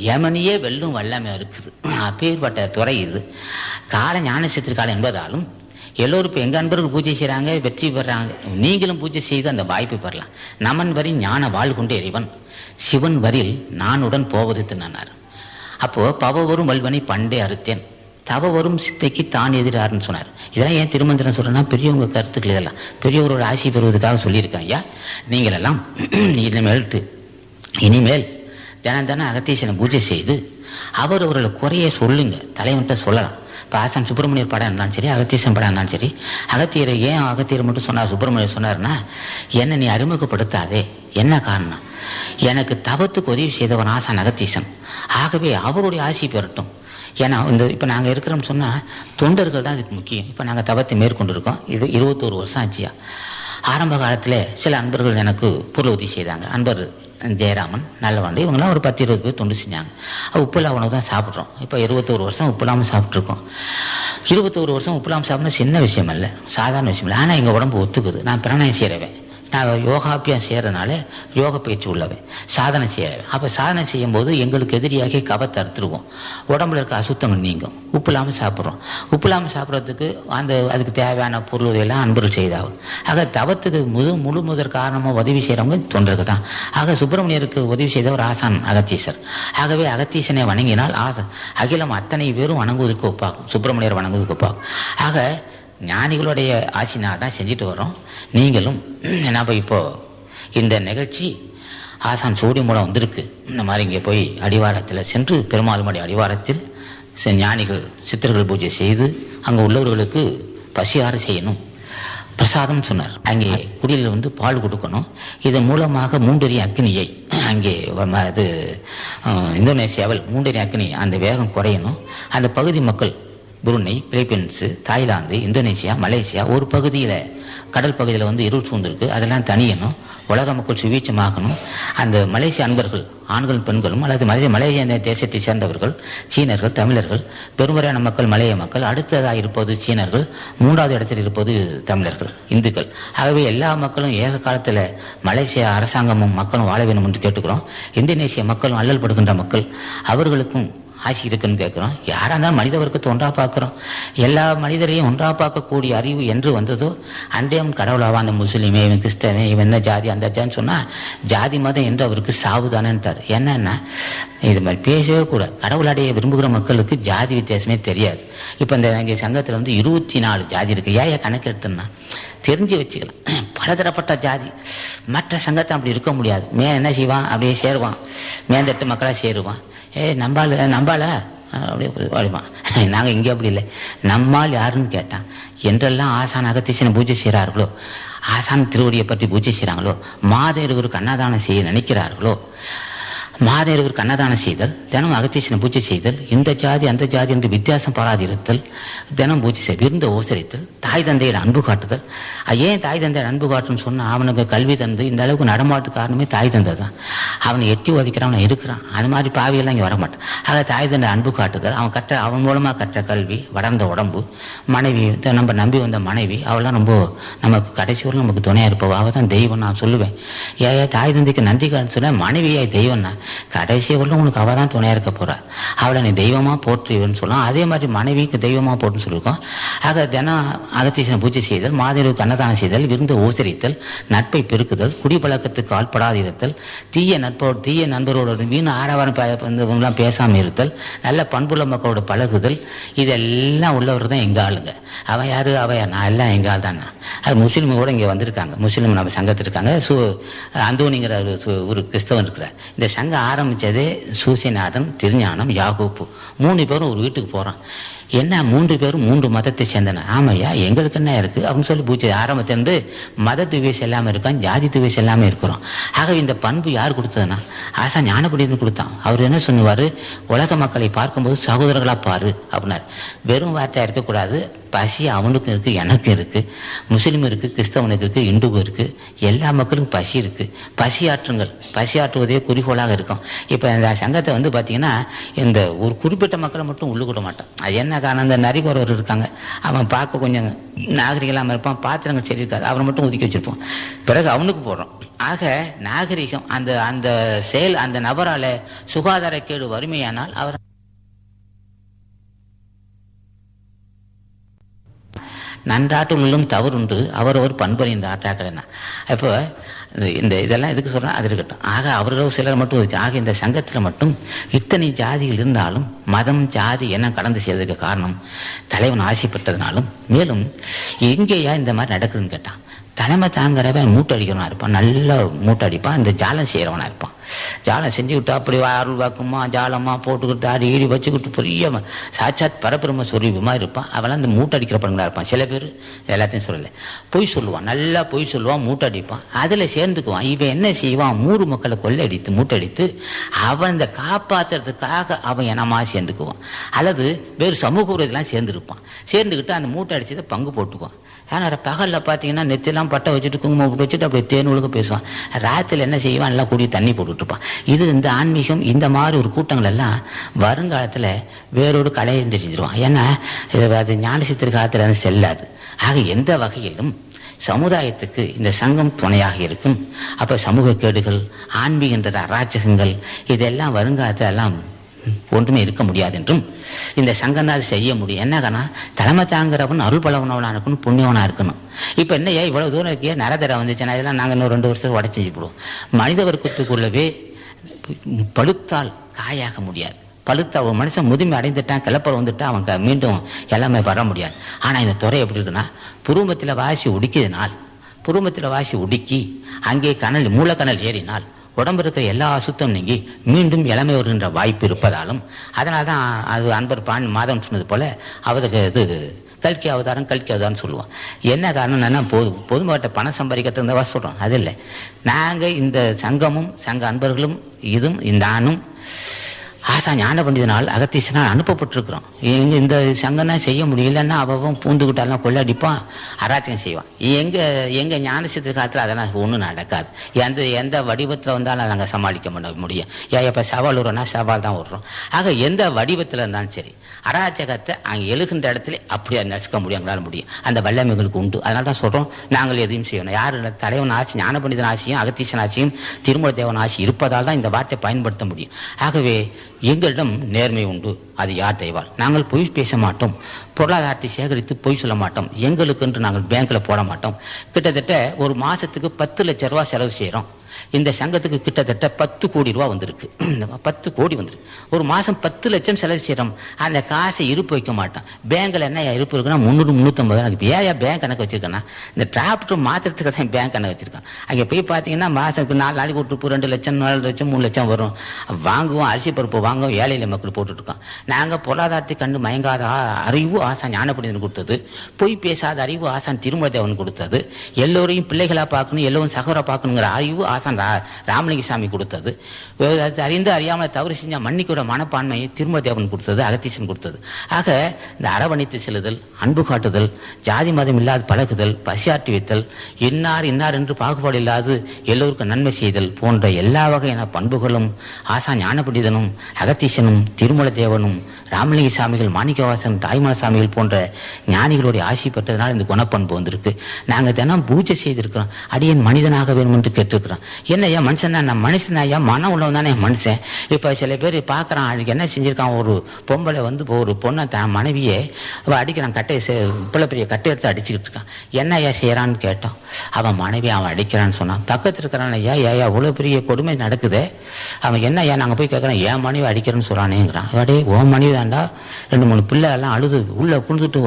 யமனையே வெல்லும் வல்லமை இருக்குது. அப்பேற்பட்ட துறை இது. கால ஞான சித்திரக்காலம் என்பதாலும் எல்லோரும் இப்போ எங்கள் அன்பர்கள் பூஜை செய்கிறாங்க, வெற்றி பெறாங்க. நீங்களும் பூஜை செய்து அந்த வாய்ப்பு பெறலாம். நமன் வரின் ஞான வாழ் கொண்டு எறிவன், சிவன் வரில் நானுடன் போவது தின்னார். அப்போது பவ வரும் வல்வனை பண்டே அறுத்தேன், தவ வரும் சித்தைக்கு தான் எதிராருன்னு சொன்னார். இதெல்லாம் ஏன் திருமந்திரம் சொல்கிறேன்னா, பெரியவங்க கருத்துக்கள் இதெல்லாம் பெரியவரோட ஆசி பெறுவதற்காக சொல்லியிருக்கேன். ஐயா நீங்களெல்லாம் இனிமேல் தினம் அகத்தீசனை பூஜை செய்து அவர்களை குறைய சொல்லுங்க, தலைவன்கிட்ட சொல்லலாம். இப்போ ஆசான் சுப்பிரமணியர் படம் இருந்தாலும் சரி, அகத்தீசன் படம் இருந்தாலும் சரி, அகத்தியரை ஏன் அகத்தியரை மட்டும் சொன்னார், சுப்பிரமணியர் சொன்னார்னா, என்னை நீ அறிமுகப்படுத்தாதே, என்ன காரணம், எனக்கு தவத்துக்கு உதவி செய்தவன் ஆசான் அகத்தீசன், ஆகவே அவருடைய ஆசி பெறட்டும். ஏன்னா இப்போ நாங்கள் இருக்கிறோம்னு சொன்னால் தொண்டர்கள் தான் இதுக்கு முக்கியம். இப்போ நாங்கள் தவத்தை மேற்கொண்டு இருக்கோம். இது 21 வருஷம் ஆச்சியா. ஆரம்ப காலத்தில் சில அன்பர்கள் எனக்கு பொருள் உதவி செய்தாங்க. அன்பர் ஜெயராமன், நல்லவண்டி, இவங்களாம் ஒரு 10-20 பேர் தொண்டு செஞ்சாங்க. உப்புலா உணவு தான் சாப்பிட்றோம். இப்போ 21 வருஷம் உப்புலாமல் சாப்பிட்ருக்கோம். 21 வருஷம் உப்புலாமல் சாப்பிட்னா சின்ன விஷயம் இல்லை, சாதாரண விஷயம் இல்லை. ஆனால் எங்கள் உடம்பு ஒத்துக்குது. நான் பிராணாயம் செய்கிறவன், நான் யோகாபியம் செய்கிறதுனால யோக பயிற்சி உள்ளவன், சாதனை செய்யவேன். அப்போ சாதனை செய்யும்போது எங்களுக்கு எதிரியாகி கவத்தை அறுத்துருவோம், உடம்புல இருக்க அசுத்தங்கள் நீங்கும். உப்பு இல்லாமல் சாப்பிட்றோம். உப்பு இல்லாமல் சாப்பிட்றதுக்கு அதுக்கு தேவையான பொருள் எல்லாம் அன்பர்கள் செய்தாகும். ஆக தவத்துக்கு முழு முதற் காரணமாக உதவி செய்கிறவங்க தொண்டர்கள் தான். ஆக சுப்பிரமணியருக்கு உதவி செய்தவர் ஆசான் அகத்தீசர். ஆகவே அகத்தீசனை வணங்கினால் அகிலம் அத்தனை பேரும் வணங்குவதற்கு ஒப்பாகும், சுப்பிரமணியர் வணங்குவதற்கு ஒப்பாகும். ஆக ஞானிகளுடைய ஆட்சினால் தான் செஞ்சுட்டு வரோம். நீங்களும் நம்ம இப்போது இந்த நிகழ்ச்சி ஆசான் சூடி மூலம் வந்திருக்கு. இந்த மாதிரி இங்கே போய் அடிவாரத்தில் சென்று பெருமாளுடைய அடிவாரத்தில் ஞானிகள் சித்தர்கள் பூஜை செய்து அங்கே உள்ளவர்களுக்கு பசியார செய்யணும். பிரசாதம் சொன்னார். அங்கே குடியில் பால் கொடுக்கணும். இதன் மூலமாக மூண்டறி அக்னியை அங்கே இது இந்தோனேசியாவில் மூண்டறி அக்னி அந்த வேகம் குறையணும். அந்த பகுதி மக்கள் Brunei, Philippines, Thailand, Indonesia, Malaysia ஒரு பகுதியில் கடல் பகுதியில் இருள் சூழ்ந்திருக்கு, அதெல்லாம் தனியணும். உலக மக்கள் சுவீச்சமாகணும். அந்த மலேசிய அன்பர்கள் ஆண்கள் பெண்களும் அல்லது மலேசிய தேசத்தை சேர்ந்தவர்கள், சீனர்கள், தமிழர்கள், பெரும்பாலான மக்கள் மலேய மக்கள், அடுத்ததாக இருப்பது சீனர்கள், மூன்றாவது இடத்தில் இருப்பது தமிழர்கள், இந்துக்கள். ஆகவே எல்லா மக்களும் ஏக காலத்தில் மலேசிய அரசாங்கமும் மக்களும் வாழ வேண்டும் என்று கேட்டுக்கிறோம். இந்தோனேசிய மக்களும் அல்லல் படுகின்ற மக்கள், அவர்களுக்கும் ஆட்சி இருக்குன்னு கேட்குறோம். யாராக இருந்தாலும் மனித வர்க்கத்தை ஒன்றாக பார்க்குறோம். எல்லா மனிதரையும் ஒன்றாக பார்க்கக்கூடிய அறிவு என்று வந்ததோ அன்றே அவன் கடவுளாவான். அந்த முஸ்லீமே, இவன் கிறிஸ்தவன், இவன் என்ன ஜாதி அந்த ஜாதின்னு சொன்னால் ஜாதி மதம் என்று அவருக்கு சாவுதானேன்ட்டார். என்னன்னா இது மாதிரி பேசவே கூடாது. கடவுளாடைய விரும்புகிற மக்களுக்கு ஜாதி வித்தியாசமே தெரியாது. இப்போ இந்த எங்கள் சங்கத்தில் 24 ஜாதி இருக்குது. ஏன் கணக்கு எடுத்துன்னா தெரிஞ்சு வச்சுக்கலாம். பலதரப்பட்ட ஜாதி. மற்ற சங்கத்தை அப்படி இருக்க முடியாது. என்ன செய்வான், அப்படியே சேருவான், மேந்தட்டு மக்களாக சேருவான். நம்பால அப்படியே வாழ்வான். நாங்கள் இங்கே அப்படி இல்லை. நம்மால் யாருன்னு கேட்டான். என்றெல்லாம் ஆசான் அகத்தீசனை பூஜை செய்கிறார்களோ, ஆசான் திருவடியை பற்றி பூஜை செய்கிறாங்களோ, மாதேருவருக்கு அன்னதானம் செய்ய நினைக்கிறார்களோ, மாதேருவருக்கு அன்னதானம் செய்தல், தினம் அகத்தீசனை பூஜை செய்தல், இந்த ஜாதி அந்த ஜாதி என்று வித்தியாசம் பாராதிருத்தல், தினம் பூஜை செய்ய விருந்த ஓசரித்தல், தாய் தந்தையோட அன்பு காட்டுதல். ஏன் தாய் தந்தையோட அன்பு காட்டுன்னு சொன்னால் அவனுக்கு கல்வி தந்து இந்த அளவுக்கு நடமாட்டு காரணமே தாய் தந்தை தான். அவனை எட்டி ஒதைக்கிறான் இருக்கிறான். அது மாதிரி பாவியெல்லாம் இங்கே வரமாட்டான். ஆக தாய் தந்தை அன்பு காட்டுதல், அவன் மூலமாக கற்ற கல்வி, வளர்ந்த உடம்பு, மனைவி, நம்ம நம்பி வந்த மனைவி, அவெல்லாம் ரொம்ப நமக்கு கடைசி வரைக்கும் நமக்கு துணையாக இருப்பவா. அவள் தான் தெய்வம் நான் சொல்லுவேன். தாய் தந்தைக்கு நன்றி காட்டு சொன்ன மனைவியாய் தெய்வம்னா கடைசி வரலும் உனக்கு அவள் தான் துணையாக இருக்க போறா. அவளை நீ தெய்வமாக போற்றுவேன்னு சொல்லலாம். அதே மாதிரி மனைவிக்கு தெய்வமாக போட்டுன்னு சொல்லியிருக்கோம். ஆக தினம் அகத்தீசனை பூஜை செய்தல், மாதேருவுக்கு அன்னதானம் செய்தல், விருந்து ஓசரித்தல், நட்பை பெருக்குதல், குடிப்பழக்கத்துக்கு ஆட்படாது இருத்தல், தீய நண்பரோட வீண் ஆரவாரம் பேசாமல் இருத்தல், நல்ல பண்புள்ள மக்களோட பழகுதல், இதெல்லாம் உள்ளவர் தான் எங்கள் ஆளுங்க. அவன் யாரு நான் எல்லாம் எங்கள் ஆள் தானே. அது முஸ்லீம் கூட இங்கே வந்திருக்காங்க. முஸ்லீம் நம்ம சங்கத்தில் இருக்காங்க. அந்தோனிங்கிற ஒரு கிறிஸ்தவன் இருக்கிறார். இந்த சங்கம் ஆரம்பித்ததே சூசிநாதன், திருஞானம், யாகூப்பு 3 பேரும் ஒரு வீட்டுக்கு போகிறான். என்ன 3 பேரும் 3 மதத்தை சேர்ந்தன. ஆமையா எங்களுக்கு என்ன இருக்குது அப்படின்னு சொல்லி பூஜை ஆரம்பத்திலேருந்து மத துவேஷம் எல்லாமே இருக்கான், ஜாதி துவேஷம் எல்லாமே இருக்கிறோம். ஆகவே இந்த பண்பு யார் கொடுத்ததுன்னா ஆசா ஞானபண்டிதன் கொடுத்தான். அவர் என்ன சொல்லுவார், உலக மக்களை பார்க்கும்போது சகோதரர்களாக பாரு அப்படின்னார். வெறும் வார்த்தையாக இருக்கக்கூடாது. பசி அவனுக்கும் இருக்குது, எனக்கும் இருக்குது, முஸ்லீம் இருக்குது, கிறிஸ்தவனுக்கு இருக்குது, இந்துவும் இருக்குது, எல்லா மக்களுக்கும் பசி இருக்குது. பசியாற்றுங்கள். பசியாற்றுவதே குறிக்கோளாக இருக்கும். இப்போ இந்த சங்கத்தை பார்த்தீங்கன்னா இந்த ஒரு குறிப்பிட்ட மக்களை மட்டும் உள்ளுக்கூட மாட்டான். அது என்ன காரணம், இந்த நரிகொரவர் இருக்காங்க, அவன் பார்க்க கொஞ்சம் நாகரிகலாமல் இருப்பான், பாத்திரங்கள் சரி இருக்காது, அவனை மட்டும் ஒதுக்கி வச்சிருப்போம். பிறகு அவனுக்கு போடுறோம். ஆக நாகரிகம் அந்த செயல் அந்த நபரால சுகாதார கேடு வறுமையானால் அவர் நன்றாற்றுள்ளும் தவறுண்டு அவரவர் பண்பறிந்த ஆற்றாக்கலைன்னா. இப்போ இதெல்லாம் எதுக்கு சொல்கிறேன், அது இருக்கட்டும். ஆக அவர்கள் சிலர் மட்டும் இருக்கு. ஆக இந்த சங்கத்தில் மட்டும் இத்தனை ஜாதிகள் இருந்தாலும் மதம் ஜாதி என்ன கடந்து செய்வதற்கு காரணம் தலைவன் ஆசைப்பட்டதுனாலும், மேலும் எங்கேயா இந்த மாதிரி நடக்குதுன்னு கேட்டான். தலைமை தாங்கிறவன் மூட்டை அடிக்கிறவனா இருப்பான், நல்லா மூட்டை அடிப்பான். இந்த ஜாலம் செய்கிறவனா இருப்பான். ஜாலம் செஞ்சுக்கிட்டு அப்படி அருள் வாக்குமா ஜாலமாக போட்டுக்கிட்டு ஆடி ஈடி வச்சுக்கிட்டு பெரிய சாட்சாத் பரபிரம சொரூபமாக இருப்பான். அவெல்லாம் இந்த மூட்டை அடிக்கிற படங்களாக இருப்பான். சில பேர் எல்லாத்தையும் சொல்லலை, பொய் சொல்லுவான், நல்லா பொய் சொல்லுவான், மூட்டை அடிப்பான், அதில் சேர்ந்துக்குவான். இவன் என்ன செய்வான், 3 மக்களை கொள்ளையடித்து மூட்டை அடித்து அவன் இந்த காப்பாற்றுறதுக்காக அவன் இனமாக சேர்ந்துக்குவான். அல்லது வேறு சமூக விரோதெல்லாம் சேர்ந்துருப்பான். சேர்ந்துக்கிட்டு அந்த மூட்டை அடிச்சதை பங்கு போட்டுக்குவான். ஆனால் பகலில் பார்த்தீங்கன்னா நெத்திலாம் பட்டை வச்சுட்டு குங்குமம் வச்சுட்டு அப்படியே தேனொழுக்க பேசுவான். ராத்திரியில் என்ன செய்வான், எல்லாம் கூடி தண்ணி போட்டுட்ருப்பான். இது இந்த ஆன்மீகம் இந்த மாதிரி ஒரு கூட்டங்கள் எல்லாம் வருங்காலத்தில் வேறோடு கலையை தெரிஞ்சிருவான். ஏன்னா அது ஞான சித்திர காலத்தில் செல்லாது. ஆக எந்த வகையிலும் சமுதாயத்துக்கு இந்த சங்கம் துணையாக இருக்கும். அப்போ சமூக கேடுகள், ஆன்மீகன்ற அராஜகங்கள் இதெல்லாம் வருங்காலத்தில் எல்லாம் ஒன்றுமே இருக்க முடியாது என்றும் இந்த சங்கம் தான் அது செய்ய முடியும். என்ன காரணம், தலைமை தாங்கிறவன் அருள் பலவனவனாக இருக்கணும், புண்ணியவனாக இருக்கணும். இப்போ என்னையா இவ்வளோ தூரம் இருக்கே நரதரை வந்துச்சுன்னா இதெல்லாம் நாங்கள் இன்னும் 2 வருஷத்துக்கு உடச்சி செஞ்சுப்படுவோம். மனித வர்க்கத்துக்குள்ளவே பழுத்தால் காயாக முடியாது. பழுத்த ஒரு மனுஷன் முதுமை அடைந்துட்டான், கிளப்பர் வந்துட்டான், அவன் மீண்டும் எல்லாமே வர முடியாது. ஆனால் இந்த துறை எப்படி இருக்குன்னா, புருவத்தில் வாசி உடிக்கிதுனால், புருவத்தில் வாசி உடுக்கி அங்கே மூலக்கணல் ஏறினால் உடம்பு இருக்கிற எல்லா அசுத்தம் நீங்கி மீண்டும் இளமை வருகின்ற வாய்ப்பு இருப்பதாலும், அதனால தான் அது அன்பர் மாதம் சொன்னது போல அவருக்கு இது கல்கி அவதாரம் சொல்லுவான். என்ன காரணம் என்னன்னா, பொதுமக்கிட்ட பணம் சம்பாதிக்கிறதுக்கு தான் சொல்கிறோம். அது இல்லை, நாங்கள் இந்த சங்கமும் சங்க அன்பர்களும் இதுவும் நானும் ஆசா ஞான பண்டிதனால் அகத்தீசனால் அனுப்பப்பட்டிருக்கிறோம். இந்த சங்கம் தான் செய்ய முடியலன்னா அவன் பூந்துக்கிட்டாலாம் கொள்ளடிப்பான், அராஜகம் செய்வான். எங்கள் ஞானசத்திர காலத்தில் அதெல்லாம் ஒன்றும் நடக்காது. எந்த வடிவத்தில் வந்தாலும் நாங்கள் சமாளிக்க முடியும். இப்போ சவால் விடுறோன்னா சவால் தான் விடுறோம். ஆக எந்த வடிவத்தில் இருந்தாலும் சரி, அராஜகத்தை அங்கே எழுகின்ற இடத்துல அப்படியே நசுக்க முடியும், எங்களால் முடியும். அந்த வல்லமைகளுக்கு உண்டு. அதனால தான் சொல்கிறோம், நாங்கள் எதையும் செய்யணும். யார் தலைவன் ஆட்சி, ஞான பண்டிதன் ஆட்சியும் அகத்தீசன் ஆட்சியும் திருமூல தேவன் ஆட்சி இருப்பதால் தான் இந்த வார்த்தை பயன்படுத்த முடியும். ஆகவே எங்களிடம் நேர்மை உண்டு, அது யார் தெய்வால். நாங்கள் பொய் பேச மாட்டோம், பொருளாதாரத்தை சேகரித்து பொய் சொல்ல மாட்டோம், எங்களுக்கென்று நாங்கள் பேங்க்கில் போட மாட்டோம். கிட்டத்தட்ட ஒரு மாதத்துக்கு 10 லட்சம் ரூபா செலவு செய்கிறோம். இந்த சங்கத்துக்கு கிட்டத்தட்ட 10 கோடி ரூபா வந்திருக்கு. 10 கோடி வந்திருக்கு. ஒரு மாதம் 10 லட்சம் செலவு செய்கிறோம். அந்த காசை இருப்பு வைக்க மாட்டோம். பேங்கில் என்ன இருப்பு இருக்குன்னா 300-350 எனக்கு ஏன் பேங்க் கணக்கு வச்சிருக்கேன்னா, இந்த டிராப்டர் மாத்திரத்துக்கு தான் பேங்க் கணக்கு வச்சிருக்கேன். அங்கே போய் பார்த்தீங்கன்னா மாதத்துக்கு 4 நாளைக்கு விட்டு 2 லட்சம் 4 லட்சம் 3 லட்சம் வரும். வாங்குவோம், அரிசி பருப்பு வாங்குவோம், ஏழையில மக்கள் போட்டுட்ருக்கோம். நாங்கள் பொருளாதாரத்தை கண்டு மயங்காத அறிவு ஆசான் ஞானபண்டிதன் கொடுத்தது, பொய் பேசாத அறிவு ஆசான் திருமூலதேவன் கொடுத்தது, எல்லோரையும் பிள்ளைகளாக பார்க்கணும், எல்லோரும் சகோதரா பார்க்கணுங்கிற அறிவு ஆசான் ராமலிங்க சாமி கொடுத்தது, அறிந்து அறியாமல் தவறு செஞ்ச மன்னிக்கூட மனப்பான்மையை திருமூலதேவன் கொடுத்தது, அகத்தீசன் கொடுத்தது. ஆக இந்த அரவணைத்து செல்லுதல், அன்பு காட்டுதல், ஜாதி மதம் இல்லாத பழகுதல், பசியாற்றி வைத்தல், இன்னார் என்று பாகுபாடு இல்லாது எல்லோருக்கும் நன்மை செய்தல் போன்ற எல்லா வகையான பண்புகளும் ஆசா ஞானபண்டிதனும் அகத்தீசனும் திருமூலதேவனும் ராமலிங்க சாமிகள், மாணிக்கவாசன், தாய்மான சாமிகள் போன்ற ஞானிகளுடைய ஆசி பெற்றதுனால இந்த குணப்பண்பு வந்திருக்கு. நாங்கள் தினம் பூஜை செய்திருக்கிறோம். அடியேன் மனிதனாக வேணும் என்று கேட்டிருக்கிறோம். என்னையா மனுஷன் தான், நான் மனுஷன் ஐயா, மனம் உள்ளவன் தானே மனுஷன். இப்போ சில பேர் பார்க்குறான், அதுக்கு என்ன செஞ்சிருக்கான், ஒரு பொம்பளை வந்து ஒரு பொண்ணை தான் மனைவியே அடிக்கிறான், இவ்வளோ பெரிய கட்டை எடுத்து அடிச்சுக்கிட்டு இருக்கான். என்ன ஐயா செய்யறான்னு கேட்டான். அவன் மனைவி அவன் அடிக்கிறான்னு சொன்னான். பக்கத்தில் இருக்கிறான், ஐயா ஏயா இவ்வளோ பெரிய கொடுமை நடக்குது, அவன் என்ன ஐயா, நாங்கள் போய் கேட்குறோம், ஏன் மனைவி அடிக்கிறேன்னு சொல்கிறானேங்கிறான். அடே ஓ மனைவி தாண்டா, 2-3 பிள்ளை எல்லாம் அழுது உள்ளே புழுந்துட்டு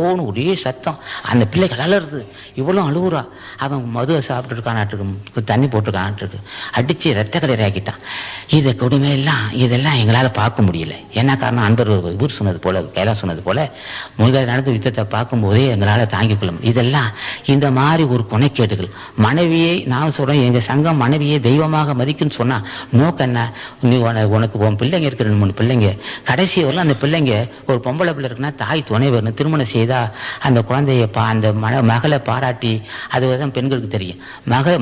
ஓன்னு ஒரே சத்தம், அந்த பிள்ளைகள் அலறுது, இவ்வளோ அழுகுறா. அவன் மதுவை சாப்பிட்டு இருக்கானாட்டுக்கு, தண்ணி போட்டிருக்கானாட்டுருக்கு, அடித்து ரத்த கலரி ஆக்கிட்டான். இதை கொடுமையெல்லாம் இதெல்லாம் எங்களால் பார்க்க முடியல. என்ன காரணம், அன்பர் இவர் சொன்னது போல, கைலாஸ் சொன்னது போல, முதல் நடந்த யுத்தத்தை பார்க்கும்போதே எங்களால் தாங்கிக் கொள்ள முடியும். இதெல்லாம் இந்த மாதிரி ஒரு கொனைக்கேடுகள். மனைவியை நான் சொல்கிறேன், எங்கள் சங்கம் மனைவியை தெய்வமாக மதிக்குன்னு சொன்னால் நோக்கம் என்ன, நீ உனக்கு உன் பிள்ளைங்க இருக்கிற 2-3 பிள்ளைங்க, கடைசி வரலாம் அந்த பிள்ளைங்க, ஒரு பொம்பளை பிள்ளை இருக்குன்னா தாய் துணை வரணும். திருமணம் செய்தால் அந்த குழந்தைய அந்த மகளை பாராட்டி, அதுதான் பெண்களுக்கு தெரியும்.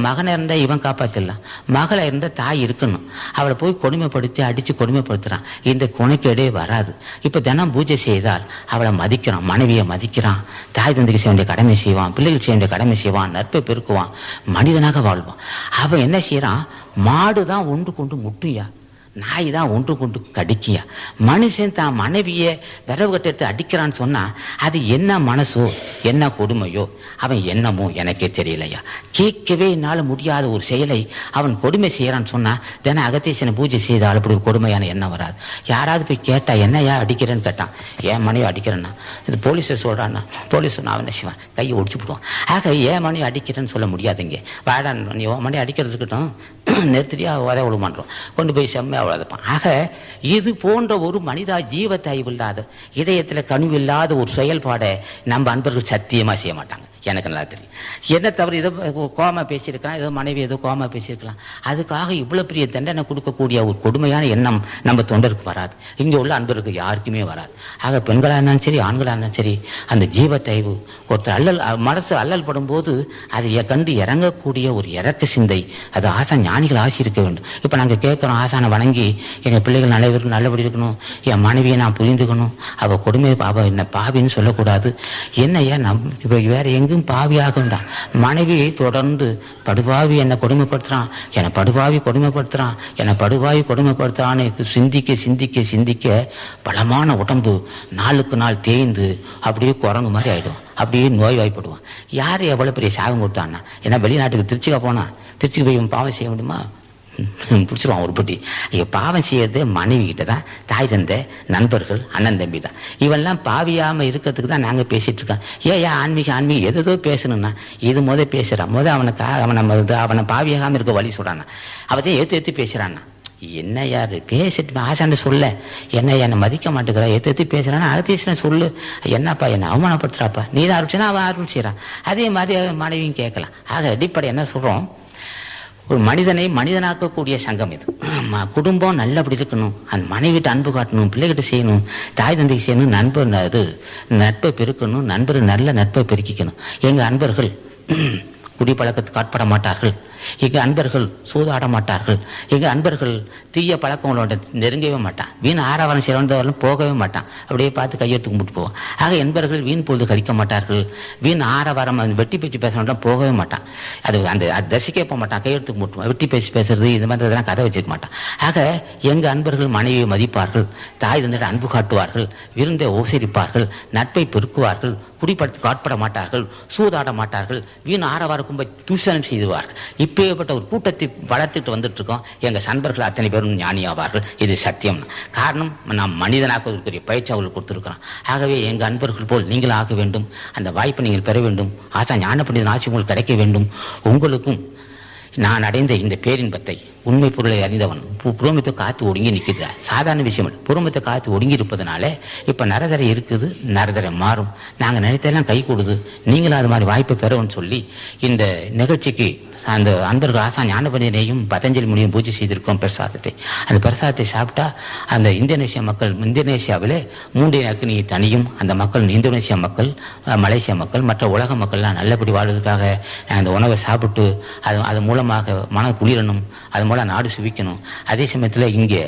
மகனை இருந்தால் இவன் காப்பாற்றிடலாம், மகளை இருந்தால் தாய் இருக்கணும். அவளை போய் கொடுமைப்படுத்தி அடித்து கொடுமைப்படுத்துகிறான். இந்த கொனைக்கேடே வராது. இப்போ தினம் பூஜை செய்தால் அவளை மதிக்கிறான், மனைவியை மதிக்கிறான், தாய் தந்தைக்கு செய்ய வேண்டிய கடமை செய்வான், பிள்ளைகளுக்கு செய்ய வேண்டிய கடமை செய்வான், நட்பை பெருக்குவான், மனிதனாக வாழ்வான். அவன் என்ன செய்யறான், மாடு தான் ஒன்று கொண்டு முட்டுயா, நாய் தான் ஒன்று கொண்டு கடிக்கியா. மனுஷன் தான் மனைவியை விரவு கட்ட எடுத்து அடிக்கிறான்னு சொன்னா அது என்ன மனசோ, என்ன கொடுமையோ, அவன் என்னமோ எனக்கே தெரியலையா. கேட்கவே என்னால் முடியாத ஒரு செயலை அவன் கொடுமை செய்யறான்னு சொன்னா தினம் அகத்தீசனை பூஜை செய்தால் அப்படி ஒரு கொடுமையான எண்ணம் வராது. யாராவது போய் கேட்டா என்னையா அடிக்கிறேன்னு கேட்டான், ஏன் மனைவி அடிக்கிறேன்னா, இது போலீஸை சொல்றான்னா, போலீஸ் நான் என்ன செய்வான், கையை ஒடிச்சு விடுவான். ஆக ஏன் மனைவி அடிக்கிறேன்னு சொல்ல முடியாதுங்க. வாடா நீ மனைவி அடிக்கிறது இருக்கட்டும், நிறுத்தியா உதவ விழுமான்றோம், கொண்டு போய் செம்மையா உழதப்பான். ஆக இது போன்ற ஒரு மனிதா ஜீவத்தாய்வு இல்லாத, இதயத்தில் கனிவு இல்லாத ஒரு செயல்பாடை நம்ம அன்பர்கள் சத்தியமா செய்ய மாட்டாங்க. எனக்கு நல்லா தெரியும். என்ன தவறு, ஏதோ கோமா பேசியிருக்கலாம், ஏதோ மனைவி ஏதோ கோமா பேசியிருக்கலாம், அதுக்காக இவ்வளோ பெரிய தண்டனை கொடுக்கக்கூடிய ஒரு கொடுமையான எண்ணம் நம்ம தொண்டருக்கு வராது. இங்கே உள்ள அன்பருக்கு யாருக்குமே வராது. ஆக பெண்களாக இருந்தாலும் சரி, ஆண்களாக இருந்தாலும் சரி, அந்த ஜீவத்தைவு ஒருத்தர் அல்லல் மனசு அல்லல் படும்போது அதை கண்டு இறங்கக்கூடிய ஒரு இறக்க சிந்தை, அது ஆசான் ஞானிகள் ஆசி இருக்க வேண்டும். இப்போ நாங்கள் கேட்குறோம், ஆசானை வணங்கி எங்கள் பிள்ளைகள் நல்லபடி இருக்கணும், என் மனைவியை நான் புரிந்துக்கணும், அவள் கொடுமை அவள் என்ன பாவின்னு சொல்லக்கூடாது. என்னையா இப்போ வேற எங்கே மீண்டும் பாவியாக வேண்டாம். மனைவியை தொடர்ந்து படுபாவி என்னை கொடுமைப்படுத்துறான், என்னை படுபாவி கொடுமைப்படுத்துறான், என்னை படுபாவி கொடுமைப்படுத்துறான்னு சிந்திக்க சிந்திக்க சிந்திக்க பலமான உடம்பு நாளுக்கு நாள் தேய்ந்து அப்படியே குரங்கு மாதிரி ஆயிடும், அப்படியே நோய் வாய்ப்படுவான். யார் எவ்வளோ பெரிய சாகம் கொடுத்தான்னா? ஏன்னா வெளிநாட்டுக்கு திருச்சிக்கு போனா, திருச்சிக்கு போய் பாவம் செய்ய முடியுமா? பிடிச்சிருவான் ஒரு பட்டி. பாவம் செய்யறது மனைவி கிட்ட தான், தாய் தந்தை, நண்பர்கள், அண்ணன் தம்பி தான். இவெல்லாம் பாவியாம இருக்கிறதுக்கு தான் நாங்க பேசிட்டு இருக்கோம். ஏன் ஆன்மீகம் எதோ பேசணும்னா இது பேசுறான். அவனை பாவியாகாம இருக்க வழி சொல்றான். அவதான் ஏத்து பேசுறான்னா. என்ன யாரு பேசிட்டு ஆசான்னு சொல்ல, என்னை மதிக்க மாட்டேங்கிறா, எத்து பேசுறான்னா அகத்தீசன சொல்லு, என்னப்பா என்ன அவமானப்படுத்துறாப்பா, நீ தான் ஆரம்பிச்சுன்னா அவன் ஆரம்பிச்சுறான். அதே மாதிரி மனைவியும் கேட்கலாம். ஆக அடிப்படை என்ன சொல்றோம், ஒரு மனிதனை மனிதனாக்கக்கூடிய சங்கம் இது. குடும்பம் நல்லபடி இருக்கணும், அந்த மனைவிட்டு அன்பு காட்டணும், பிள்ளைகிட்ட செய்யணும், தாய் தந்தைக்கு செய்யணும், நட்பை பெருக்கணும், நல்ல நட்பை பெருக்கிக்கணும். எங்க அன்பர்கள் குடிப்பழக்கத்துக்கு ஆட்பட மாட்டார்கள், எங்க அன்பர்கள் சூதாட மாட்டார்கள், எங்க அன்பர்கள் தீய பழக்கங்களோட நெருங்கவே மாட்டான், வீண் ஆரவாரம் செய்யறவன் போகவே மாட்டான், அப்படியே பார்த்து கையெழுத்து கும்பிட்டு போவான். ஆக என்பர்கள் வீண் பொழுது கழிக்க மாட்டார்கள், வீண் ஆரவாரம் வெட்டி பேச்சு பேசுறவன் போகவே மாட்டான், அது அந்த தசிக்கே போக மாட்டான், கையெழுத்து கும்பிட்டு வெட்டி பேசி பேசுறது இது மாதிரி இதெல்லாம் கதை வச்சுக்க மாட்டான். ஆக எங்க அன்பர்கள் மனைவியை மதிப்பார்கள், தாய் தந்தையிட அன்பு காட்டுவார்கள், விருந்தை உபசரிப்பார்கள், நட்பை பெருக்குவார்கள், குடிப்படத்துக்கு ஆட்பட மாட்டார்கள், சூதாட மாட்டார்கள், வீண் ஆரவார கும்பை தூஷணம் செய்துவார்கள். இப்பேற்பட்ட ஒரு கூட்டத்தை வளர்த்துட்டு வந்துட்டு இருக்கோம். எங்க சன்பர்கள் அத்தனை பேரும் ஞானியாவார்கள். இது சத்தியம். காரணம், நாம் மனிதனாக்குவதற்குரிய பயிற்சி அவர்களுக்கு கொடுத்திருக்கிறோம். ஆகவே எங்க அன்பர்கள் போல் நீங்கள் ஆக வேண்டும், அந்த வாய்ப்பை நீங்கள் பெற வேண்டும். ஆசா ஞான பண்டிதன் ஆட்சி உங்களுக்கு கிடைக்க வேண்டும். உங்களுக்கும் நான் அடைந்த இந்த பேரின்பத்தை, உண்மை பொருளை அறிந்தவன் புறமத்தை காத்து ஒடுங்கி நிற்குது. சாதாரண விஷயம் இல்லை, புறமத்தை காத்து ஒடுங்கி இருப்பதனால இப்ப நரதரை இருக்குது, நரதரை மாறும். நாங்க நினைத்தெல்லாம் கை கொடுது, நீங்களும் அது மாதிரி வாய்ப்பை பெறவுன்னு சொல்லி இந்த நிகழ்ச்சிக்கு அந்த அன்பர்கள் ஆசா ஞானபண்டிதனையும் பதஞ்சலி முனியும் பூஜை செய்திருக்கோம் பிரசாதத்தை. அந்த பிரசாதத்தை சாப்பிட்டா அந்த இந்தோனேசியாவிலே 3 அக்னி தனியும். அந்த மக்கள், இந்தோனேசியா மக்கள், மலேசியா மக்கள், மற்ற உலக மக்கள்லாம் நல்லபடி வாழ்வதற்காக அந்த உணவை சாப்பிட்டு அது மூலமாக மன குளிரணும், அது மூலம் நாடு சுவிக்கணும். அதே சமயத்தில் இங்கே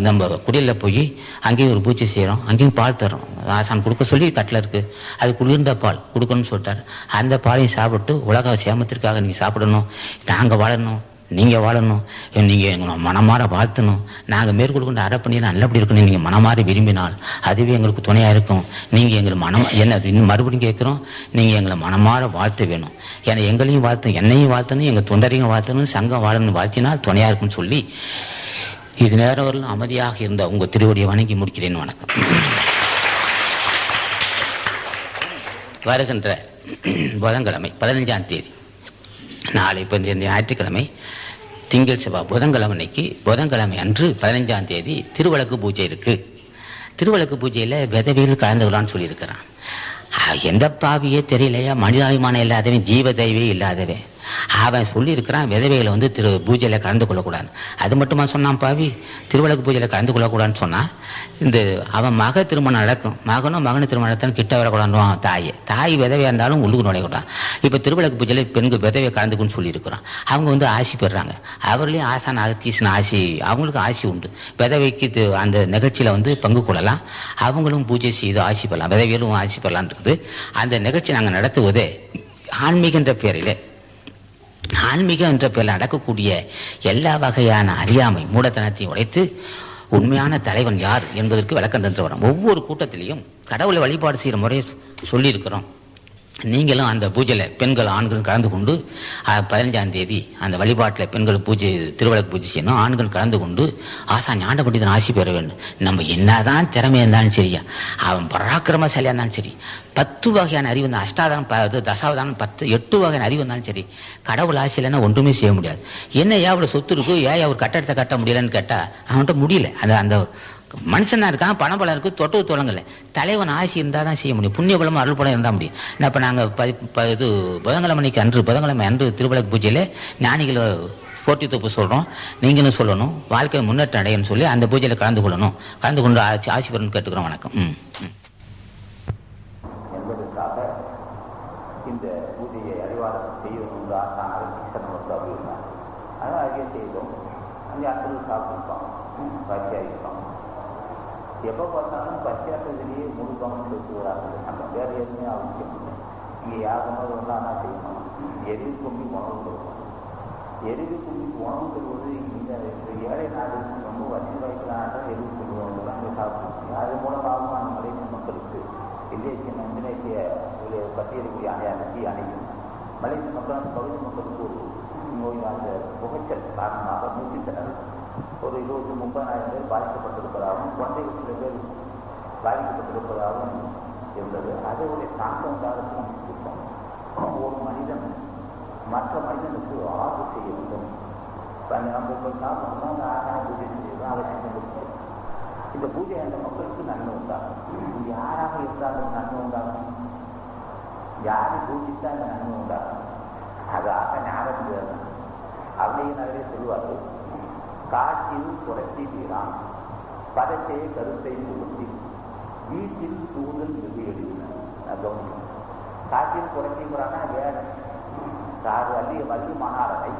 நம்ம குடியில் போய் அங்கேயும் ஒரு பூஜை செய்கிறோம், அங்கேயும் பால் தரோம். ஆசான் கொடுக்க சொல்லி கட்டில் இருக்கு, அது குளிர்ந்த பால் கொடுக்கணும்னு சொல்லிட்டாரு. அந்த பாலையும் சாப்பிட்டு உலக சேமத்திற்காக நீங்கள் சாப்பிடணும், நாங்கள் வாழணும், நீங்கள் வாழணும், நீங்கள் எங்களை மனமாற வாழ்த்தணும், நாங்கள் மேற்கொள்கின்ற அறப்பணியில் நல்லபடி இருக்கணும். நீங்கள் மனமாறி விரும்பினால் அதுவே எங்களுக்கு துணையாக இருக்கும். நீங்கள் எங்களை இன்னும் மறுபடியும் கேட்குறோம், நீங்கள் எங்களை மனமாற வாழ்த்த வேணும். ஏன்னா எங்களையும் வாழ்த்தணும், என்னையும் வாழ்த்தணும், எங்கள் தொண்டரையும் வாழ்த்தணும், சங்கம் வாழணும், வாழ்த்தினால் துணையாக இருக்குன்னு சொல்லி இது நேரம் வரலும் அமைதியாக இருந்த உங்கள் திருவடியை வணங்கி முடிக்கிறேன். வணக்கம். வருகின்ற புதன்கிழமை 15ஆம் தேதி, நாளை இப்போ இந்த ஞாயிற்றுக்கிழமை, திங்கள் செவ்வாய் புதன்கிழமை அன்று 15ஆம் தேதி திருவிளக்கு பூஜை இருக்கு. திருவிளக்கு பூஜையில் விதவையில் கலந்துக்கலான்னு சொல்லியிருக்கிறான். எந்த பாவியே தெரியலையா, மனிதாபிமானம் இல்லாதவன், ஜீவ தெய்வே இல்லாதவன், அவன் சொல்லியிருக்கிறான் விதவைகளை பூஜையில் கலந்து கொள்ளக்கூடாது. அது மட்டுமா சொன்னான் பாவி, திருவிளக்கு பூஜையில் கலந்து கொள்ளக்கூடாதுன்னு சொன்னான். இந்த அவன் திருமணம் நடக்கும், மகனு திருமணம் நடத்தாலும் கிட்ட வரக்கூடாதுவான் தாய் விதவையாக இருந்தாலும் உள்ளுக்கு நுழையக்கூடாது. இப்போ திருவிளக்கு பூஜையில் பெண்கள் விதவையை கலந்துக்குன்னு சொல்லியிருக்கிறோம். அவங்க ஆசி பெறுறாங்க, அவர்களையும் ஆசான் அகத்தீசன் ஆசி, அவங்களுக்கு ஆசி உண்டு. விதவைக்கு அந்த நிகழ்ச்சியில் பங்கு கொள்ளலாம், அவங்களும் பூஜை செய்து ஆசி பெறலாம், விதவைகளும் ஆசி பெறலாம் இருக்குது. அந்த நிகழ்ச்சி நாங்கள் நடத்துவதே ஆன்மீகம் என்ற பேரில் நடக்கக்கூடிய எல்லா வகையான அறியாமை மூடத்தனத்தையும் உடைத்து உண்மையான தலைவன் யார் என்பதற்கு விளக்கம் தந்து வரோம். ஒவ்வொரு கூட்டத்திலையும் கடவுளை வழிபாடு செய்கிற முறையை சொல்லியிருக்கிறோம். நீங்களும் அந்த பூஜையில் பெண்கள் ஆண்கள் கலந்து கொண்டு 15ஆம் தேதி அந்த வழிபாட்டில் பெண்கள் பூஜை திருவிளக்கு பூஜை செய்யணும், ஆண்கள் கலந்து கொண்டு ஆசா ஞான பண்டிதன் ஆசி பெற வேண்டும். நம்ம என்னதான் திறமையாக இருந்தாலும் சரியா, அவன் பராக்கிரமசாலியாக இருந்தாலும் சரி, 10 வகையான அறிவு இருந்தால், அஷ்டாதானம் தசாவதானம் 8 வகையான அறிவு இருந்தாலும் சரி, கடவுள் ஆசி இல்லைன்னா ஒன்றுமே செய்ய முடியாது. என்ன அவ்வளோ சொத்து இருக்கு, அவர் கட்டடத்தை கட்ட முடியலன்னு கேட்டால் அவன்கிட்ட முடியல. அந்த மனுஷனா இருக்கான், பணம் பலம் இருக்கு, தொட்டு தொடங்கல, தலைவன் ஆசி இருந்தால் தான் செய்ய முடியும், புண்ணிய பலம் அருள் பலம் இருந்தால் முடியும். இப்போ நாங்கள் புதன்கிழமை அன்று திருவிளக்கு பூஜையில் ஞானிகளை போட்டி தொப்பு சொல்கிறோம், நீங்களும் சொல்லணும், வாழ்க்கை முன்னேற்றம் அடையன்னு சொல்லி அந்த பூஜையில் கலந்து கொண்டு ஆசி பெறணும்னு கேட்டுக்கிறோம். வணக்கம். என்பதற்காக இந்த பூஜையை அறிவாரம் செய்யணும் என்று ஆசான் அகத்தீசன் அறிவித்தார். அதை அறிய செய்தோம். அங்கே அத்தனை சாப்பிட்டுருப்பாங்க, பச்சையாக இருப்பாங்க. எப்போ பார்த்தாலும் பச்சையாட்டத்திலேயே முழு கவனம் செலுத்துவதாக நம்ம வேறு எதுவுமே அவசியம் இல்லை. இங்கே யாருமே ஒன்றானா செய்யணும். எருவி கும்பி உணவு தருவோம். எருவி கும்பி உணவு தருவது இந்த ஏழை நாடு ரொம்ப வசதி வாய்ப்பு நாட்டில் எருவி கும்பி உணவு தான் அங்கே சாப்பிடுவோம். அது மூலமாக மலேசிய மக்களுக்கு இந்தோனேசிய பட்டியலுக்குரிய அனைத்து அணையும் மலேசிய மக்கள் பகுதி மக்களுக்கு ஒரு நோய் அந்த புகைச்சல் காரணமாக மூச்சுத்திணறல் ஒரு 20-30,000 பேர் பாதிக்கப்பட்டிருப்பதாகவும் குழந்தைகள் சில பேர் பாதிக்கப்பட்டிருப்பதாகவும் இருந்தது. அதோடைய தாக்கம் உண்டாகிறதுக்கு கொடுத்தோம். ஒரு மனிதன் மற்ற மனிதனுக்கு ஆர்வம் செய்ய வேண்டும். நம்ம இப்போ சாப்பிட்டோம்னா ஆகார பூஜை செய்யணும், அதை செஞ்சு இந்த பூஜை அந்த மக்களுக்கு நன்மை உண்டாகும். யாராக இருந்தாலும் நன்மை உண்டாகும். யாரை பூஜித்தா அந்த நன்மை உண்டாகும். அதாக ஞாபகம் அவனையும் நிறைய சொல்லுவார்கள். காற்றில் புரட்சி வீரான் பதத்தை கருத்தை புகுத்தி வீட்டில் தூதல் மிகு எழுதினார். காற்றில் புரட்சிங்கிறான்னா வேலை வள்ளி மணாரனை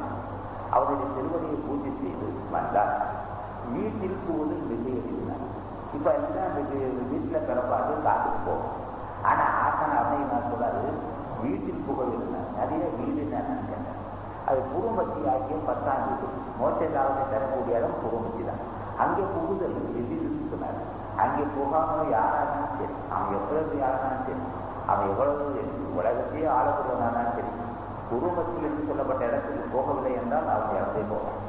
அவருடைய திருவடியை பூஜை செய்து வந்தார். வீட்டில் தூதல் மிகு எழுதினார். இப்போ எல்லாம் வீட்டில் பிறப்பாது காட்டுக்கு போகும். ஆனால் ஆசன அவனை நான் சொல்லாது வீட்டில் புகழ்ந்தார். நிறைய வீடு நான் நினைக்கிறேன். அது குருமத்தி ஆகிய 10ஆம் வீடு மோட்சத்தை தரக்கூடிய இடம் குருமத்தி தான். அங்கே புகுதல் எதிர்த்து சொன்னார். அங்கே போகாமல் யாராலும் சரி, அவன் எவ்வளவு யாராலும் சரி, அவன் எவ்வளவு உலகத்தையே ஆளப்படுவதானாலும் சரி, குருமத்தி என்று சொல்லப்பட்ட இடத்துக்கு போகவில்லை என்றால் அவன் இடத்தை போவான்.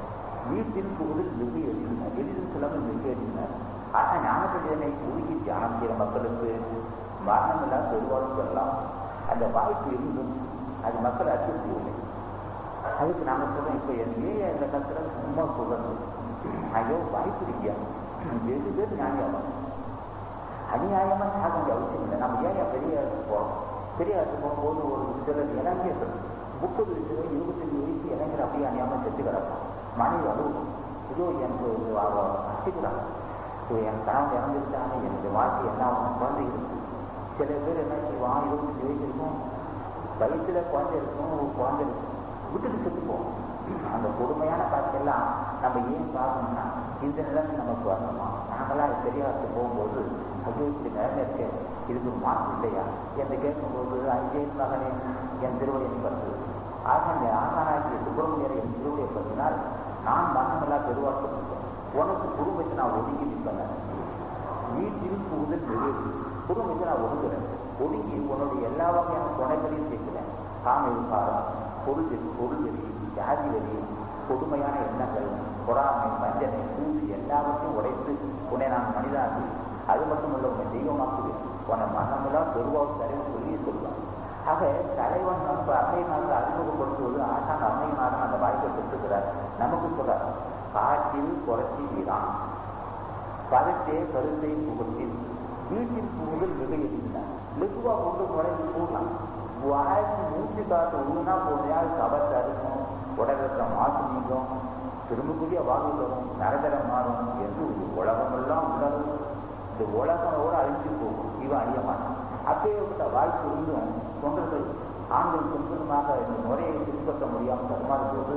வீட்டில் புகுதல் மிக எழுதினார். எதிர்த்து சொல்லாமல் மிக எழுதினார். ஆனால் ஞானப்படிதனை உருகி தியானம் செய்கிற மக்களுக்கு மரணம் எல்லாம் பெருவாழ்வு பெறலாம். அந்த வாய்ப்பு இருந்தும் அது மக்கள் அச்சுறுத்தவில்லை. அதுக்கு நாங்கள் சொல்கிறோம், இப்போ ஏன் இந்த கருத்தில் சும்மா சொல்கிறது? ஐயோ வாய்ப்பு இருக்கியா? 7 பேர் நியாயமாக அநியாயமாக சாக வேண்டிய அவசியம் இல்லை. நம்ம ஏன் பெரிய போகிறோம்? பெரிய இடத்துக்கு போகும்போது ஒரு சிலர் இறங்கிய 30 வயசு 25 வயசு இறங்கிற அப்படியே அநியாயமாக செத்து கிடக்கும். மனைவி அழுகும், இதோ எனக்கு அசிக்கிறாங்க, என் கணவன் இறந்துருச்சாங்க, எனக்கு வாழ்க்கை என்ன ஆகும்? குழந்தை இருக்கு. சில பேர் என்ன செய்வான், 25 வயசு இருக்கும், வயசில் குழந்தை இருக்கும், ஒரு குழந்தை இருக்கும், விட்டுட்டு செத்துப்போம். அந்த கொடுமையான காட்சியெல்லாம் நம்ம ஏன் பார்க்கணும்னா இந்த நிலைமை நமக்கு வரணுமா? நாங்களாம் பெரியாருக்கு போகும்போது ஐயோ இப்படி நிலைமை இருக்கு, இதுக்கு ஒரு மாற்றம் இல்லையா என்று கேட்கும்போது அஞ்சே மகனே என் திருவடியை பற்று ஆசானாகிய சுப்பிரமணியரை என் திருவடியை பற்றினால் நான் மரணமெல்லாம் பெருவாக்கப்பட்டேன். உனக்கு குடும்பத்தை நான் ஒதுங்கி நிற்பேன். வீட்டில் புகுதல் வெளியேறி குடும்பத்தை நான் ஒதுக்குறேன். ஒதுங்கி உன்னுடைய எல்லா வகையான துணைகளையும் சேர்க்கிறேன். காம விசாரம், பொருள் வெறி, ஜாதி வெறி, கொடுமையான எண்ணங்கள், பொறாமை, வஞ்சனை, பூசி எல்லாவற்றையும் உடைத்து உன்னை நான் மனிதாக்கி அது மட்டுமல்ல உன்னை தெய்வமாக்குவேன். உன்னை மனமெல்லாம் பெருவாக்கு தலைவன் சொல்லி சொல்லுவான். ஆக தலைவன் நம்ம அன்னையனாக அறிமுகப்படுத்துவது ஆசான் அன்னையனாக அந்த வாய்ப்பை பெற்றுக்கிறார். நமக்கு சொல்றார், காற்றில் புரட்சி வீரான் பதத்தே கருத்தை புகத்தில் வீட்டில் புகுதல் மிக எழுதினார். லெகுவா கொண்டு முறையில் போடலாம். வாய்ப்பு மூச்சு காற்று ஒன்றுனா போதையால் கபத்தை அறுக்கும், உடலுக்கு மாசு நீங்கும், திரும்பக்கூடிய வாழ்வு தரும், நரதரம் மாறும் என்று உலகமெல்லாம் உலகம் இந்த உலகமோடு அழிஞ்சு போகும். இவன் அழிய மாட்டான். அப்பேற்பட்ட வாய்ப்பு இருந்தும் தொண்டர்கள் ஆண்கள் சொந்தமாக இந்த முறையை பின்பற்ற முடியாமல் தருமாறும் போது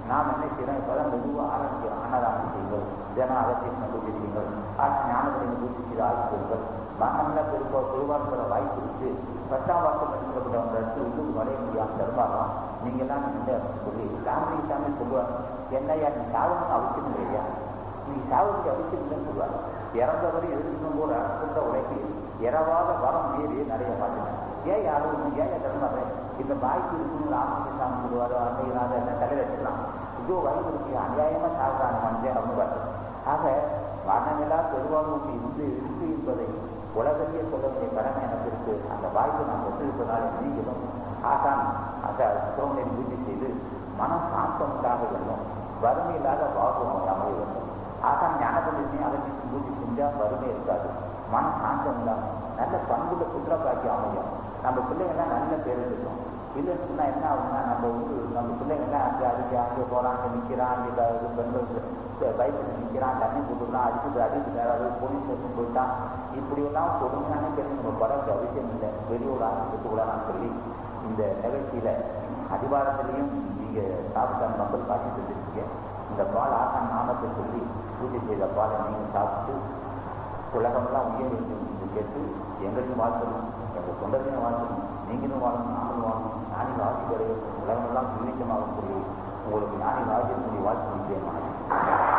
நாம் என்ன செய்யறோம்? இப்போதான் மெதுவாக ஆரம்பிக்கிறோம். அன்னதானம் செய்யுங்கள், தின அகத்தியம் கண்டுபிடிங்கள், ஞானத்தினை பூர்த்தி செய்து ஆசிரியர்கள் மனநல பெருவாழ்கிற வாய்ப்பு இருக்கு. 10ஆம் வாக்கம் சொல்லப்பட்ட இடத்துல உள்ளுக்கு வரைய முடியாமல் தருமாறும். நீங்கள்லாம் நின்று சொல்லி சாமி சொல்லுவார், என்னையா நீ சாவணும்னு அவசியம் இல்லையா? நீ சாவுக்கு அவசியம் இல்லைன்னு சொல்லுவார். இறந்தவரை எதிர்க்கும் போது அரசுன்ற உழைப்பு இரவாத வரம் மீறி நிறைய மாட்டேன். ஏன் யாரும் ஏன் தருமாறேன்? இந்த வாய்ப்பு இருக்குன்னு ராமகிருஷ்ண சாமி சொல்லுவார், அன்னையினால என்ன தலையில் வச்சுக்கலாம். இதோ வயது இருக்கு, அநியாயமாக சாகுறாங்க மனுஷன் அப்படின்னு பார்த்தேன். ஆக மரணமில்லா பெருவாழ்வு இருந்து இருக்கு என்பதை உலகத்தையே சொல்ல வேண்டிய கடமை எனக்கு இருக்கு. அந்த வாய்ப்பை நான் பெற்றிருப்பதால் நீங்களும் ஆசான் அந்த சுப்பிரமணியை பூஜை செய்து மனம் சாந்தம் உண்டாக வேண்டும். வறுமை இல்லாத வாழ்வு அமைய வேண்டும். ஆசான் ஞானபண்டிதனையும் அகற்றிட்டு பூஜை செஞ்சால் வறுமை இருக்காது, மனம் சாந்தம் உண்டாகும், நல்ல பண்புள்ள குற்றப்பாக்கி அமையும். நம்ம பிள்ளைங்கள்லாம் நல்ல பேர் இருக்கும். இல்லைன்னு சொன்னால் என்ன ஆகுதுன்னா நம்ம பிள்ளைங்கள்லாம் அங்கே போகிறாங்க, நிற்கிறான், அங்கே பெண்கள் பைக்கில் நிற்கிறான், தண்ணி போட்டுக்கலாம், அடிச்சுட்டு நேராக போலீஸ் ஸ்டேஷன் போயிட்டான். இப்படியெல்லாம் கொடுமையான பேர் நம்ம படகு அவசியம் இல்லை. வெளியூர் ஆரம்பிச்சுக்கூடான்னு சொல்லி இந்த நிகழ்ச்சியில் அதிகாரத்திலையும் நீங்கள் சாப்பிட்டான் மக்கள் காட்சி செஞ்சுருக்கீங்க. இந்த பால் ஆசான் நாமத்தை சொல்லி பூஜை செய்த பாலை நீங்கள் சாப்பிட்டு உலகமெல்லாம் உயர் என்று கேட்டு எங்களையும் வாழ்த்தணும், எங்கள் தொண்டர்களையும் வாழ்த்தணும். நீங்களும் வாழணும், நாங்களும் வாழணும், ஞானி ராசி கிடையாது, உலகமெல்லாம் விவேகமாகக்கூடிய உங்களுக்கு ஞானி ராஜ்யத்தினுடைய வாழ்க்கை நிச்சயமானது.